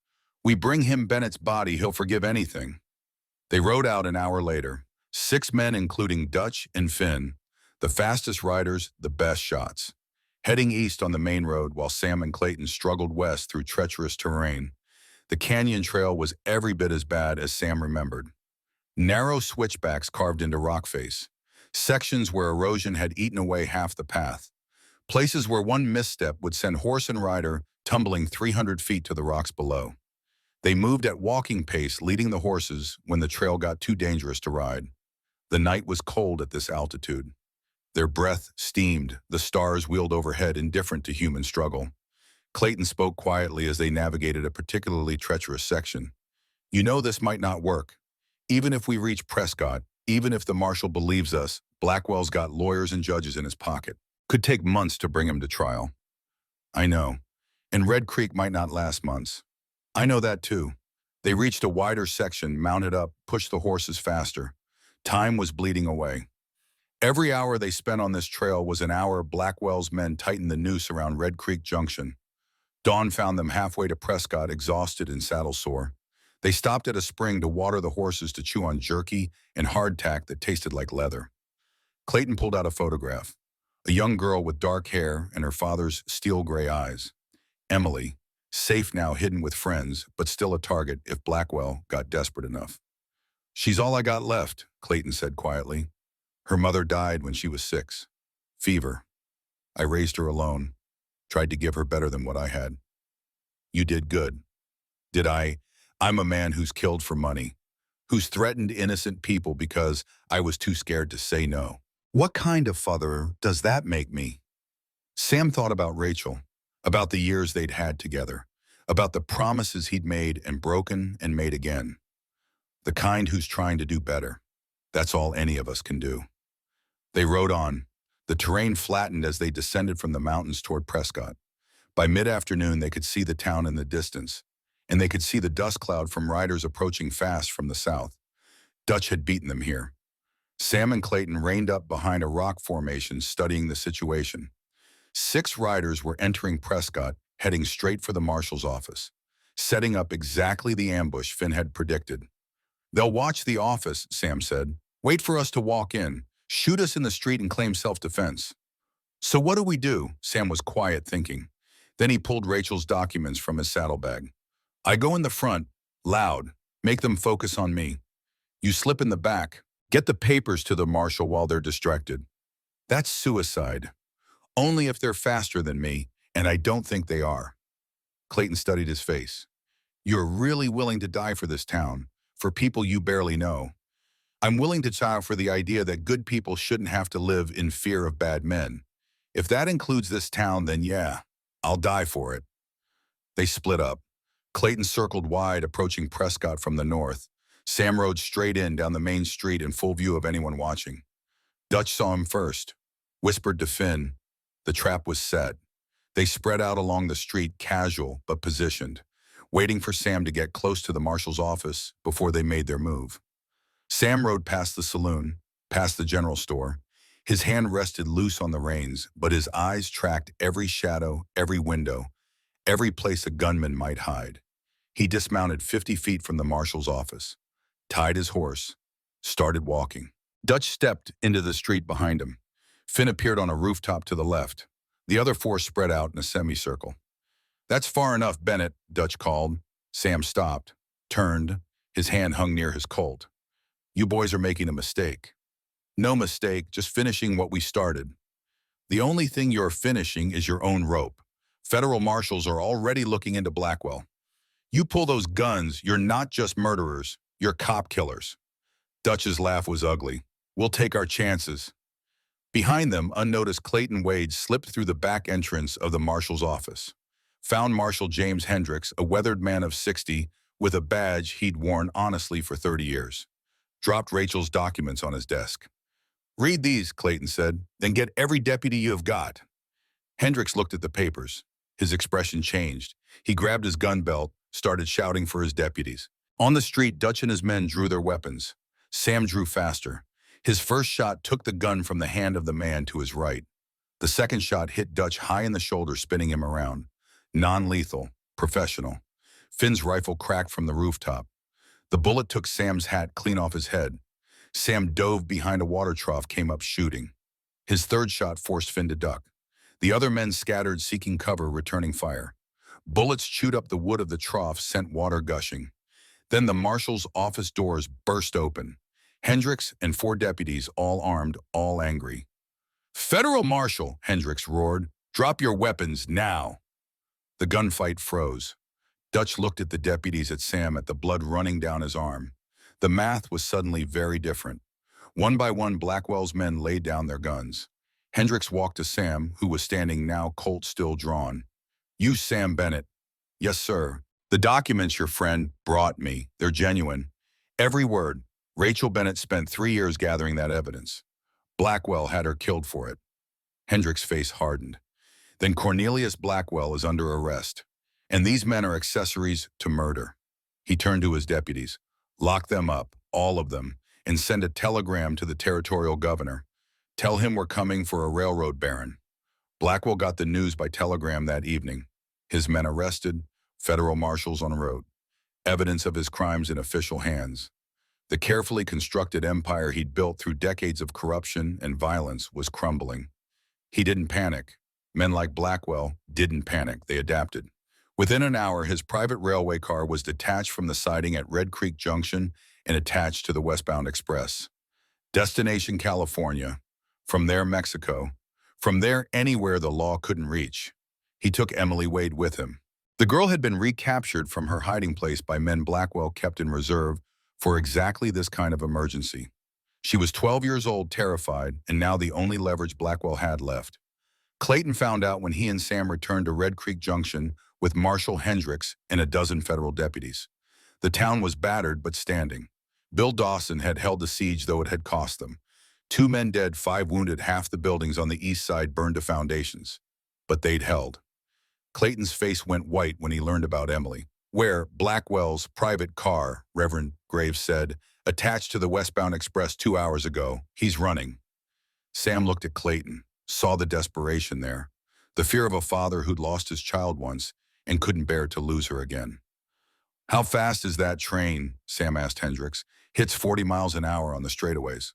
We bring him Bennett's body, he'll forgive anything. They rode out an hour later. 6 men, including Dutch and Finn, the fastest riders, the best shots. Heading east on the main road while Sam and Clayton struggled west through treacherous terrain. The canyon trail was every bit as bad as Sam remembered. Narrow switchbacks carved into rock face. Sections where erosion had eaten away half the path. Places where one misstep would send horse and rider tumbling 300 feet to the rocks below. They moved at walking pace, leading the horses when the trail got too dangerous to ride. The night was cold at this altitude. Their breath steamed, the stars wheeled overhead, indifferent to human struggle. Clayton spoke quietly as they navigated a particularly treacherous section. You know this might not work. Even if we reach Prescott, even if the marshal believes us, Blackwell's got lawyers and judges in his pocket. Could take months to bring him to trial. I know. And Red Creek might not last months. I know that too. They reached a wider section, mounted up, pushed the horses faster. Time was bleeding away. Every hour they spent on this trail was an hour Blackwell's men tightened the noose around Red Creek Junction. Dawn found them halfway to Prescott, exhausted and saddle sore. They stopped at a spring to water the horses to chew on jerky and hardtack that tasted like leather. Clayton pulled out a photograph. A young girl with dark hair and her father's steel gray eyes. Emily, safe now hidden with friends, but still a target if Blackwell got desperate enough. She's all I got left, Clayton said quietly. Her mother died when she was 6. Fever. I raised her alone, tried to give her better than what I had. You did good. Did I? I'm a man who's killed for money, who's threatened innocent people because I was too scared to say no. What kind of father does that make me? Sam thought about Rachel, about the years they'd had together, about the promises he'd made and broken and made again. The kind who's trying to do better. That's all any of us can do. They rode on. The terrain flattened as they descended from the mountains toward Prescott. By mid-afternoon, they could see the town in the distance, and they could see the dust cloud from riders approaching fast from the south. Dutch had beaten them here. Sam and Clayton reined up behind a rock formation, studying the situation. 6 riders were entering Prescott, heading straight for the marshal's office, setting up exactly the ambush Finn had predicted. They'll watch the office, Sam said. Wait for us to walk in, shoot us in the street and claim self-defense. So what do we do? Sam was quiet, thinking. Then he pulled Rachel's documents from his saddlebag. I go in the front, loud, make them focus on me. You slip in the back, get the papers to the marshal while they're distracted. That's suicide. Only if they're faster than me, and I don't think they are. Clayton studied his face. You're really willing to die for this town, for people you barely know. I'm willing to die for the idea that good people shouldn't have to live in fear of bad men. If that includes this town, then yeah, I'll die for it. They split up. Clayton circled wide, approaching Prescott from the north. Sam rode straight in down the main street in full view of anyone watching. Dutch saw him first, whispered to Finn. The trap was set. They spread out along the street, casual but positioned, waiting for Sam to get close to the marshal's office before they made their move. Sam rode past the saloon, past the general store. His hand rested loose on the reins, but his eyes tracked every shadow, every window, every place a gunman might hide. He dismounted 50 feet from the marshal's office, tied his horse, started walking. Dutch stepped into the street behind him. Finn appeared on a rooftop to the left. The other 4 spread out in a semicircle. That's far enough, Bennett, Dutch called. Sam stopped, turned. His hand hung near his Colt. You boys are making a mistake. No mistake, just finishing what we started. The only thing you're finishing is your own rope. Federal marshals are already looking into Blackwell. You pull those guns, you're not just murderers, you're cop killers. Dutch's laugh was ugly. We'll take our chances. Behind them, unnoticed, Clayton Wade slipped through the back entrance of the marshal's office. Found Marshal James Hendricks, a weathered man of 60, with a badge he'd worn honestly for 30 years. Dropped Rachel's documents on his desk. Read these, Clayton said, then get every deputy you have got. Hendricks looked at the papers. His expression changed. He grabbed his gun belt, started shouting for his deputies. On the street, Dutch and his men drew their weapons. Sam drew faster. His first shot took the gun from the hand of the man to his right. The second shot hit Dutch high in the shoulder, spinning him around. Non-lethal, professional. Finn's rifle cracked from the rooftop. The bullet took Sam's hat clean off his head. Sam dove behind a water trough, came up shooting. His third shot forced Finn to duck. The other men scattered, seeking cover, returning fire. Bullets chewed up the wood of the trough, sent water gushing. Then the marshal's office doors burst open. Hendricks and 4 deputies, all armed, all angry. Federal Marshal, Hendricks roared. Drop your weapons now. The gunfight froze. Dutch looked at the deputies, at Sam, at the blood running down his arm. The math was suddenly very different. One by one, Blackwell's men laid down their guns. Hendricks walked to Sam, who was standing now, Colt still drawn. "You Sam Bennett?" "Yes, sir." "The documents your friend brought me, they're genuine. Every word. Rachel Bennett spent 3 years gathering that evidence. Blackwell had her killed for it." Hendricks' face hardened. "Then Cornelius Blackwell is under arrest. And these men are accessories to murder." He turned to his deputies. "Lock them up, all of them, and send a telegram to the territorial governor. Tell him we're coming for a railroad baron." Blackwell got the news by telegram that evening. His men arrested, federal marshals en route. Evidence of his crimes in official hands. The carefully constructed empire he'd built through decades of corruption and violence was crumbling. He didn't panic. Men like Blackwell didn't panic, they adapted. Within an hour, his private railway car was detached from the siding at Red Creek Junction and attached to the westbound express. Destination California. From there, Mexico. From there, anywhere the law couldn't reach. He took Emily Wade with him. The girl had been recaptured from her hiding place by men Blackwell kept in reserve for exactly this kind of emergency. She was 12 years old, terrified, and now the only leverage Blackwell had left. Clayton found out when he and Sam returned to Red Creek Junction with Marshal Hendricks and a dozen federal deputies. The town was battered but standing. Bill Dawson had held the siege, though it had cost them. 2 men dead, 5 wounded, half the buildings on the east side burned to foundations. But they'd held. Clayton's face went white when he learned about Emily. "Where Blackwell's private car," Reverend Graves said, "attached to the westbound express 2 hours ago. He's running." Sam looked at Clayton, saw the desperation there, the fear of a father who'd lost his child once and couldn't bear to lose her again. "How fast is that train?" Sam asked Hendricks. "Hits 40 miles an hour on the straightaways.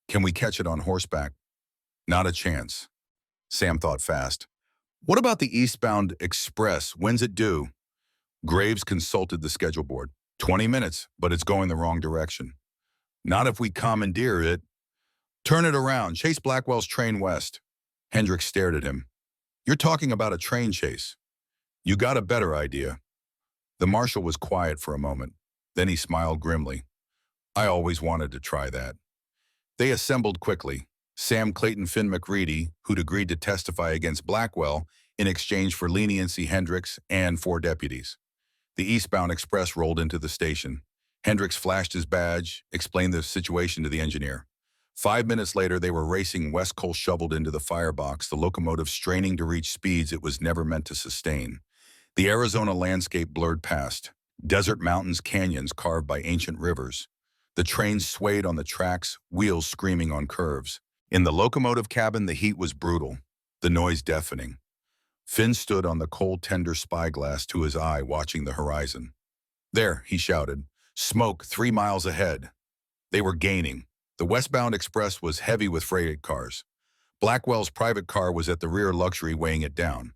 Can we catch it on horseback?" "Not a chance." Sam thought fast. "What about the eastbound express? When's it due?" Graves consulted the schedule board. 20 minutes, but it's going the wrong direction." "Not if we commandeer it." "Turn it around. Chase Blackwell's train west." Hendricks stared at him. "You're talking about a train chase. You got a better idea." The marshal was quiet for a moment. Then he smiled grimly. "I always wanted to try that." They assembled quickly. Sam, Clayton, Finn McReady, who'd agreed to testify against Blackwell in exchange for leniency, Hendricks, and 4 deputies. The eastbound express rolled into the station. Hendricks flashed his badge, explained the situation to the engineer. 5 minutes later, they were racing west, coal shoveled into the firebox, the locomotive straining to reach speeds it was never meant to sustain. The Arizona landscape blurred past. Desert mountains, canyons carved by ancient rivers. The train swayed on the tracks, wheels screaming on curves. In the locomotive cabin, the heat was brutal, the noise deafening. Finn stood on the cold, tender spyglass to his eye, watching the horizon. "There," he shouted. "Smoke 3 miles ahead." They were gaining. The westbound express was heavy with freight cars. Blackwell's private car was at the rear, luxury weighing it down.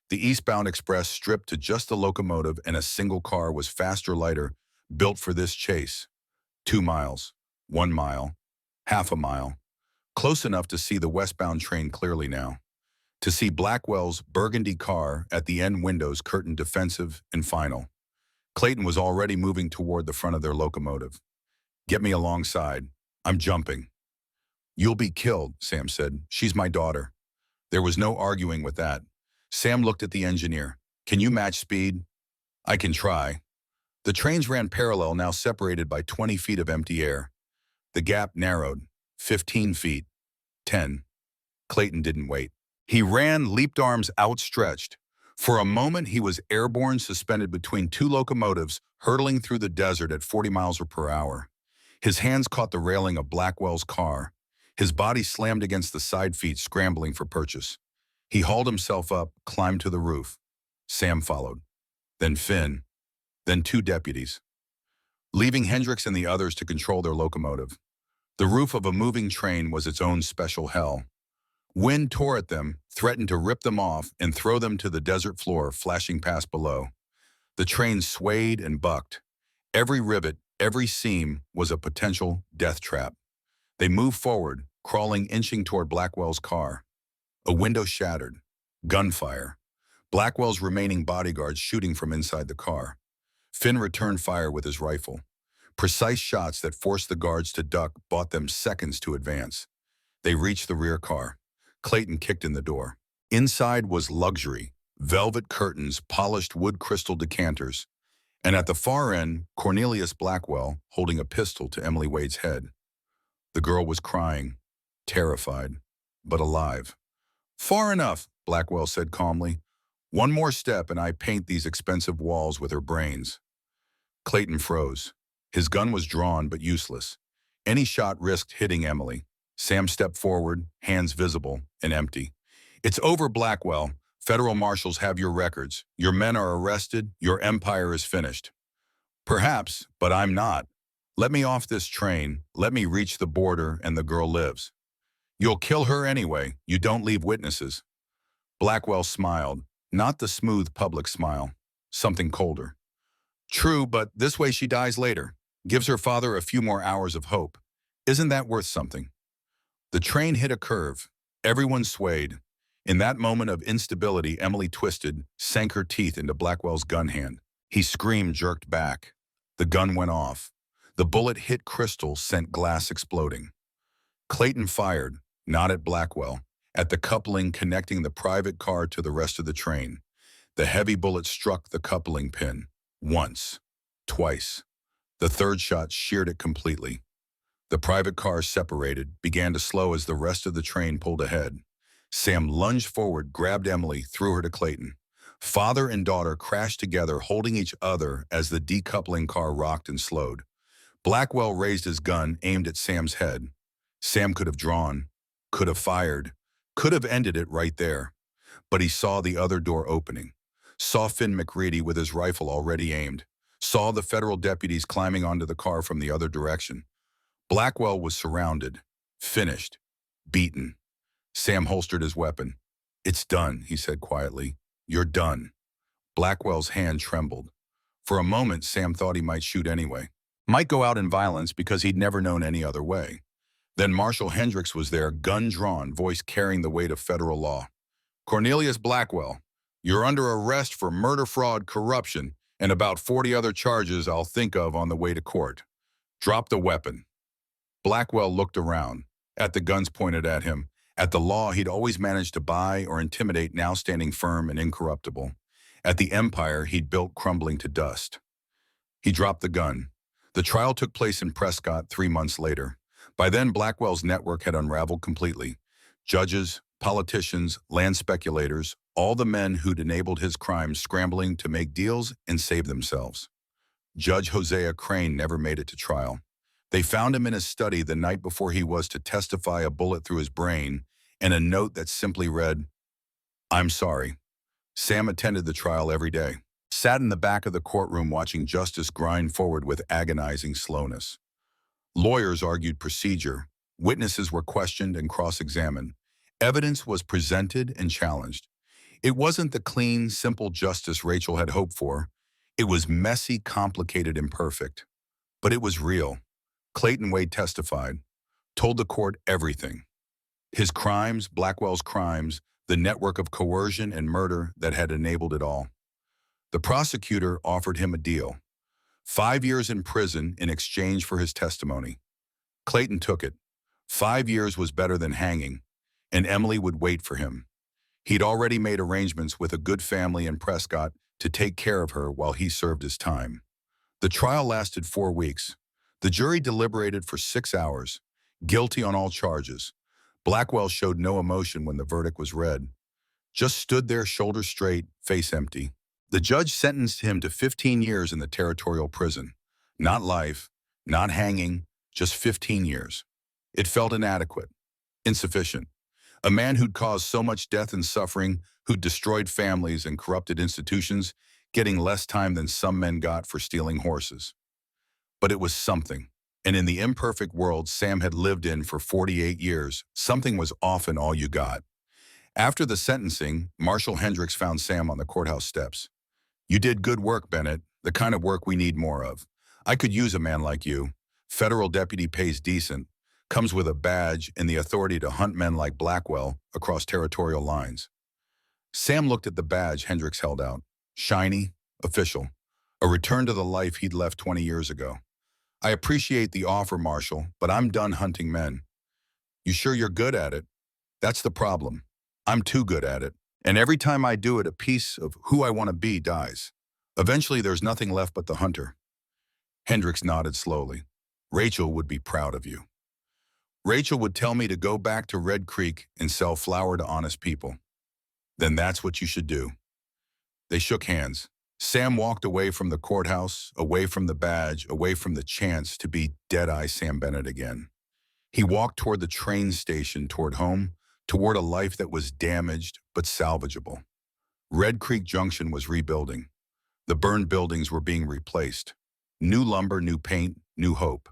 The eastbound express stripped to just the locomotive, and a single car was faster, lighter, built for this chase. 2 miles, 1 mile, half a mile. Close enough to see the westbound train clearly now. To see Blackwell's burgundy car at the end windows curtained defensive and final. Clayton was already moving toward the front of their locomotive. "Get me alongside. I'm jumping." "You'll be killed," Sam said. "She's my daughter." There was no arguing with that. Sam looked at the engineer. "Can you match speed?" "I can try." The trains ran parallel, now separated by 20 feet of empty air. The gap narrowed. 15 feet. 10. Clayton didn't wait. He ran, leaped, arms outstretched. For a moment, he was airborne, suspended between 2 locomotives, hurtling through the desert at 40 miles per hour. His hands caught the railing of Blackwell's car. His body slammed against the side feet, scrambling for purchase. He hauled himself up, climbed to the roof. Sam followed. Then Finn. Then 2 deputies. Leaving Hendricks and the others to control their locomotive. The roof of a moving train was its own special hell. Wind tore at them, threatened to rip them off and throw them to the desert floor, flashing past below. The train swayed and bucked. Every rivet, every seam was a potential death trap. They moved forward, crawling, inching toward Blackwell's car. A window shattered. Gunfire. Blackwell's remaining bodyguards shooting from inside the car. Finn returned fire with his rifle. Precise shots that forced the guards to duck, bought them seconds to advance. They reached the rear car. Clayton kicked in the door. Inside was luxury, velvet curtains, polished wood crystal decanters, and at the far end, Cornelius Blackwell holding a pistol to Emily Wade's head. The girl was crying, terrified, but alive. "Far enough," Blackwell said calmly. "One more step and I paint these expensive walls with her brains." Clayton froze. His gun was drawn but useless. Any shot risked hitting Emily. Sam stepped forward, hands visible and empty. "It's over, Blackwell. Federal marshals have your records. Your men are arrested. Your empire is finished." "Perhaps, but I'm not. Let me off this train. Let me reach the border and the girl lives." "You'll kill her anyway. You don't leave witnesses." Blackwell smiled, not the smooth public smile, something colder. "True, but this way she dies later. Gives her father a few more hours of hope. Isn't that worth something?" The train hit a curve. Everyone swayed. In that moment of instability, Emily twisted, sank her teeth into Blackwell's gun hand. He screamed, jerked back. The gun went off. The bullet hit crystal, sent glass exploding. Clayton fired, not at Blackwell, at the coupling connecting the private car to the rest of the train. The heavy bullet struck the coupling pin. Once. Twice. The third shot sheared it completely. The private car separated, began to slow as the rest of the train pulled ahead. Sam lunged forward, grabbed Emily, threw her to Clayton. Father and daughter crashed together, holding each other as the decoupling car rocked and slowed. Blackwell raised his gun, aimed at Sam's head. Sam could have drawn, could have fired, could have ended it right there. But he saw the other door opening, saw Finn McReady with his rifle already aimed, saw the federal deputies climbing onto the car from the other direction. Blackwell was surrounded, finished, beaten. Sam holstered his weapon. "It's done," he said quietly. "You're done." Blackwell's hand trembled. For a moment, Sam thought he might shoot anyway. Might go out in violence because he'd never known any other way. Then Marshal Hendricks was there, gun drawn, voice carrying the weight of federal law. "Cornelius Blackwell, you're under arrest for murder, fraud, corruption, and about 40 other charges I'll think of on the way to court. Drop the weapon." Blackwell looked around, at the guns pointed at him, at the law he'd always managed to buy or intimidate now standing firm and incorruptible, at the empire he'd built crumbling to dust. He dropped the gun. The trial took place in Prescott 3 months later. By then, Blackwell's network had unraveled completely. Judges, politicians, land speculators, all the men who'd enabled his crimes scrambling to make deals and save themselves. Judge Hosea Crane never made it to trial. They found him in his study the night before he was to testify, a bullet through his brain, and a note that simply read, "I'm sorry." Sam attended the trial every day, sat in the back of the courtroom watching justice grind forward with agonizing slowness. Lawyers argued procedure, witnesses were questioned and cross-examined, evidence was presented and challenged. It wasn't the clean, simple justice Rachel had hoped for. It was messy, complicated, imperfect. But it was real. Clayton Wade testified, told the court everything. His crimes, Blackwell's crimes, the network of coercion and murder that had enabled it all. The prosecutor offered him a deal. 5 years in prison in exchange for his testimony. Clayton took it. 5 years was better than hanging, and Emily would wait for him. He'd already made arrangements with a good family in Prescott to take care of her while he served his time. The trial lasted 4 weeks. The jury deliberated for 6 hours, guilty on all charges. Blackwell showed no emotion when the verdict was read. Just stood there, shoulders straight, face empty. The judge sentenced him to 15 years in the territorial prison. Not life, not hanging, just 15 years. It felt inadequate, insufficient. A man who'd caused so much death and suffering, who'd destroyed families and corrupted institutions, getting less time than some men got for stealing horses. But it was something. And in the imperfect world Sam had lived in for 48 years, something was often all you got. After the sentencing, Marshal Hendricks found Sam on the courthouse steps. "You did good work, Bennett, the kind of work we need more of. I could use a man like you. Federal deputy pays decent, comes with a badge and the authority to hunt men like Blackwell across territorial lines." Sam looked at the badge Hendricks held out. Shiny, official, a return to the life he'd left 20 years ago. "I appreciate the offer, Marshal, but I'm done hunting men." "You sure you're good at it?" That's the problem. I'm too good at it. And every time I do it, a piece of who I want to be dies. Eventually, there's nothing left but the hunter. Hendricks nodded slowly. Rachel would be proud of you. Rachel would tell me to go back to Red Creek and sell flour to honest people. Then that's what you should do. They shook hands. Sam walked away from the courthouse, away from the badge, away from the chance to be Deadeye Sam Bennett again. He walked toward the train station, toward home, toward a life that was damaged but salvageable. Red Creek Junction was rebuilding. The burned buildings were being replaced. New lumber, new paint, new hope.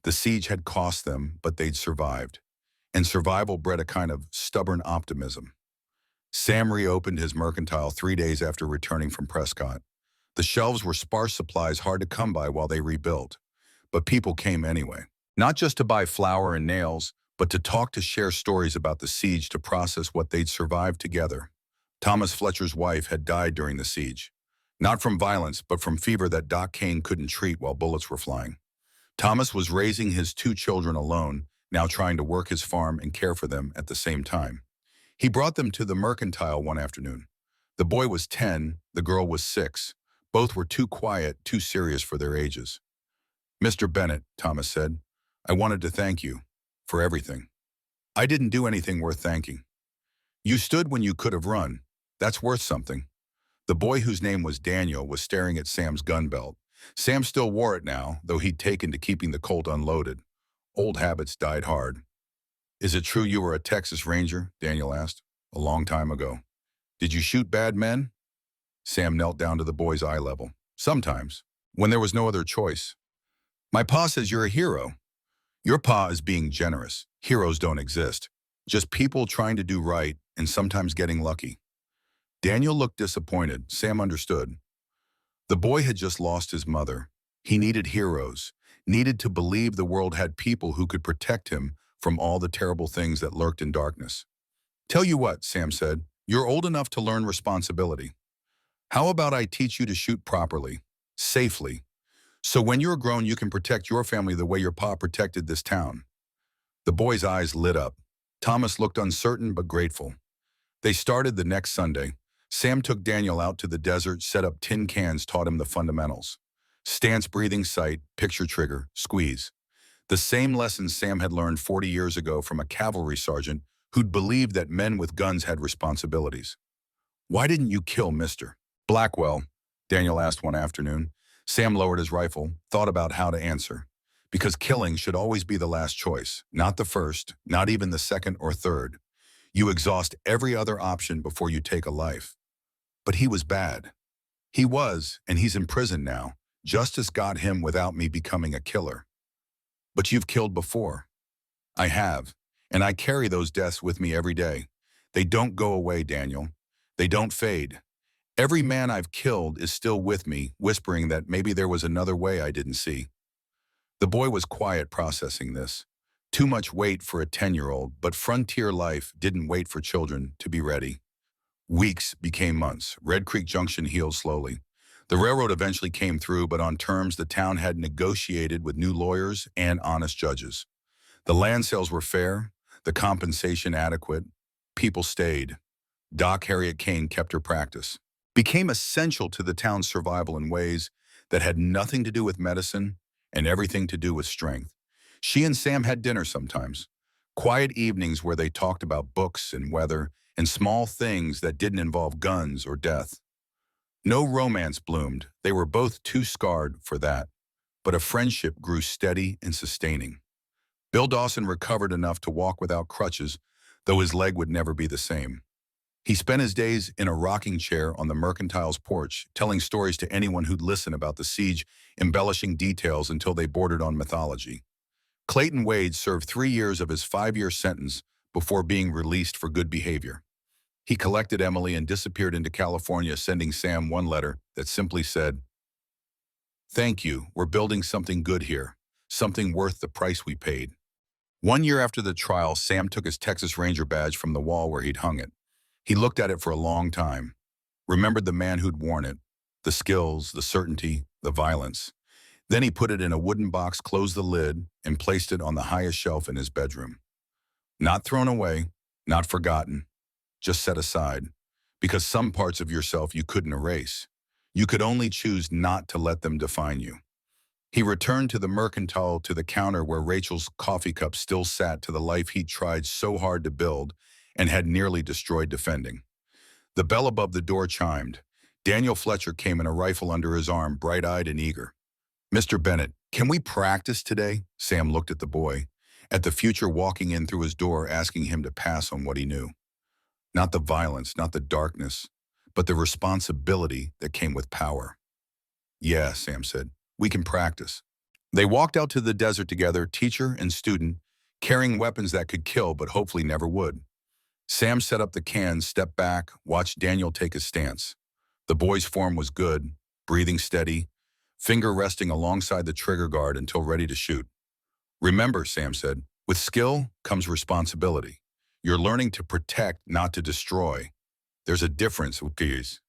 The siege had cost them, but they'd survived. And survival bred a kind of stubborn optimism. Sam reopened his mercantile 3 days after returning from Prescott. The shelves were sparse supplies hard to come by while they rebuilt. But people came anyway. Not just to buy flour and nails, but to talk, to share stories about the siege, to process what they'd survived together. Thomas Fletcher's wife had died during the siege. Not from violence, but from fever that Doc Kane couldn't treat while bullets were flying. Thomas was raising his 2 children alone, now trying to work his farm and care for them at the same time. He brought them to the mercantile one afternoon. The boy was 10, the girl was 6. Both were too quiet, too serious for their ages. "Mr. Bennett," Thomas said, "I wanted to thank you for everything." "I didn't do anything worth thanking. You stood when you could have run. That's worth something." The boy, whose name was Daniel, was staring at Sam's gun belt. Sam still wore it now, though he'd taken to keeping the Colt unloaded. Old habits died hard. "Is it true you were a Texas Ranger?" Daniel asked. "A long time ago." "Did you shoot bad men?" Sam knelt down to the boy's eye level. "Sometimes, when there was no other choice." "My pa says you're a hero." "Your pa is being generous. Heroes don't exist. Just people trying to do right and sometimes getting lucky." Daniel looked disappointed. Sam understood. The boy had just lost his mother. He needed heroes, needed to believe the world had people who could protect him from all the terrible things that lurked in darkness. "Tell you what," Sam said, "you're old enough to learn responsibility. How about I teach you to shoot properly, safely, so when you're grown you can protect your family the way your pa protected this town?" The boy's eyes lit up. Thomas looked uncertain but grateful. They started the next Sunday. Sam took Daniel out to the desert, set up tin cans, taught him the fundamentals. Stance, breathing, sight, picture, trigger, squeeze. The same lessons Sam had learned 40 years ago from a cavalry sergeant who'd believed that men with guns had responsibilities. "Why didn't you kill Mr. Blackwell?" Daniel asked one afternoon. Sam lowered his rifle, thought about how to answer. "Because killing should always be the last choice, not the first, not even the second or third. You exhaust every other option before you take a life." "But he was bad." "He was, and he's in prison now. Justice got him without me becoming a killer." "But you've killed before." "I have, and I carry those deaths with me every day. They don't go away, Daniel. They don't fade. Every man I've killed is still with me, whispering that maybe there was another way I didn't see." The boy was quiet, processing this. Too much weight for a 10-year-old, but frontier life didn't wait for children to be ready. Weeks became months. Red Creek Junction healed slowly. The railroad eventually came through, but on terms the town had negotiated with new lawyers and honest judges. The land sales were fair, the compensation adequate. People stayed. Doc Harriet Kane kept her practice. Became essential to the town's survival in ways that had nothing to do with medicine and everything to do with strength. She and Sam had dinner sometimes. Quiet evenings where they talked about books and weather and small things that didn't involve guns or death. No romance bloomed. They were both too scarred for that. But a friendship grew steady and sustaining. Bill Dawson recovered enough to walk without crutches, though his leg would never be the same. He spent his days in a rocking chair on the mercantile's porch, telling stories to anyone who'd listen about the siege, embellishing details until they bordered on mythology. Clayton Wade served 3 years of his 5-year sentence before being released for good behavior. He collected Emily and disappeared into California, sending Sam one letter that simply said, "Thank you, we're building something good here, something worth the price we paid." 1 year after the trial, Sam took his Texas Ranger badge from the wall where he'd hung it. He looked at it for a long time, remembered the man who'd worn it, the skills, the certainty, the violence. Then he put it in a wooden box, closed the lid, and placed it on the highest shelf in his bedroom. Not thrown away, Not forgotten, just set aside, because some parts of yourself you couldn't erase. You could only choose not to let them define you. He returned to the mercantile, to the counter where Rachel's coffee cup still sat, to the life he'd tried so hard to build and had nearly destroyed defending. The bell above the door chimed. Daniel Fletcher came in, a rifle under his arm, bright-eyed and eager. "Mr. Bennett, can we practice today?" Sam looked at the boy, at the future walking in through his door, asking him to pass on what he knew. Not the violence, not the darkness, but the responsibility that came with power. "Yeah," Sam said, "we can practice." They walked out to the desert together, teacher and student, carrying weapons that could kill but hopefully never would. Sam set up the can, stepped back, watched Daniel take his stance. The boy's form was good, breathing steady, finger resting alongside the trigger guard until ready to shoot. "Remember," Sam said, "with skill comes responsibility. You're learning to protect, not to destroy. There's a difference, Ukis."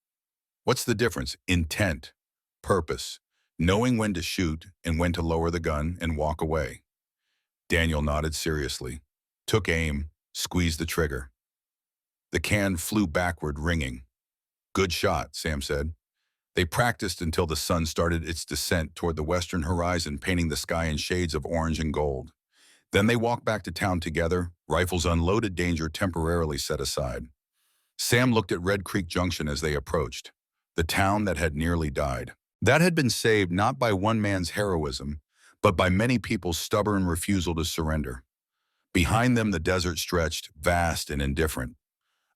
"What's the difference?" "Intent, purpose, knowing when to shoot and when to lower the gun and walk away." Daniel nodded seriously, took aim, squeezed the trigger. The can flew backward, ringing. "Good shot," Sam said. They practiced until the sun started its descent toward the western horizon, painting the sky in shades of orange and gold. Then they walked back to town together, rifles unloaded, danger temporarily set aside. Sam looked at Red Creek Junction as they approached, the town that had nearly died. That had been saved not by one man's heroism, but by many people's stubborn refusal to surrender. Behind them, the desert stretched, vast and indifferent.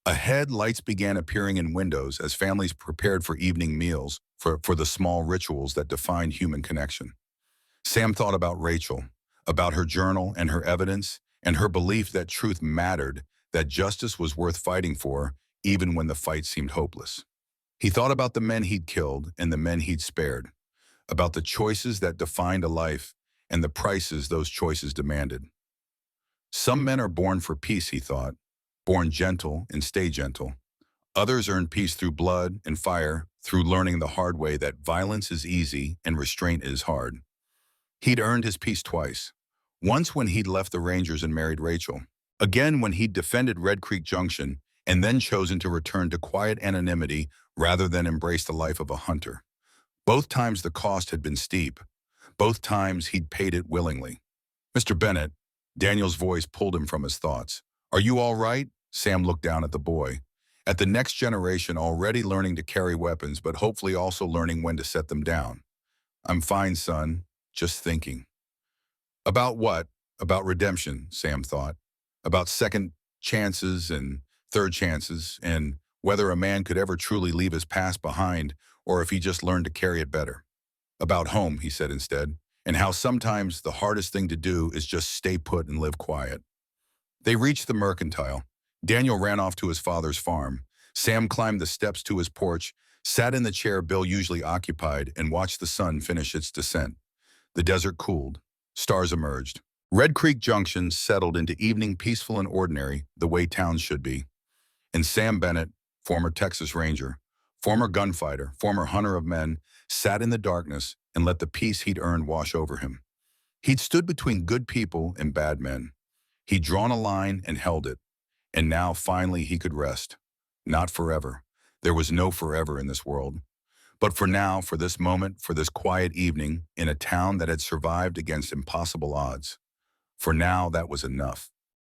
Ahead, lights began appearing in windows as families prepared for evening meals, for the small rituals that defined human connection. Sam thought about Rachel, about her journal and her evidence, and her belief that truth mattered, that justice was worth fighting for, even when the fight seemed hopeless. He thought about the men he'd killed and the men he'd spared, about the choices that defined a life and the prices those choices demanded. Some men are born for peace, he thought, born gentle and stay gentle. Others earn peace through blood and fire, through learning the hard way that violence is easy and restraint is hard. He'd earned his peace twice. Once when he'd left the Rangers and married Rachel. Again when he'd defended Red Creek Junction and then chosen to return to quiet anonymity rather than embrace the life of a hunter. Both times the cost had been steep. Both times he'd paid it willingly. "Mr. Bennett," Daniel's voice pulled him from his thoughts. "Are you all right?" Sam looked down at the boy, at the next generation already learning to carry weapons, but hopefully also learning when to set them down. "I'm fine, son. Just thinking." About what? About redemption, Sam thought. About second chances and third chances, and whether a man could ever truly leave his past behind or if he just learned to carry it better. About home, he said instead, and how sometimes the hardest thing to do is just stay put and live quiet. They reached the mercantile. Daniel ran off to his father's farm. Sam climbed the steps to his porch, sat in the chair Bill usually occupied, and watched the sun finish its descent. The desert cooled. Stars emerged. Red Creek Junction settled into evening, peaceful and ordinary, the way towns should be. And Sam Bennett, former Texas Ranger, former gunfighter, former hunter of men, sat in the darkness and let the peace he'd earned wash over him. He'd stood between good people and bad men. He'd drawn a line and held it. And now, finally, he could rest. Not forever. There was no forever in this world. But for now, for this moment, for this quiet evening, in a town that had survived against impossible odds. For now, that was enough.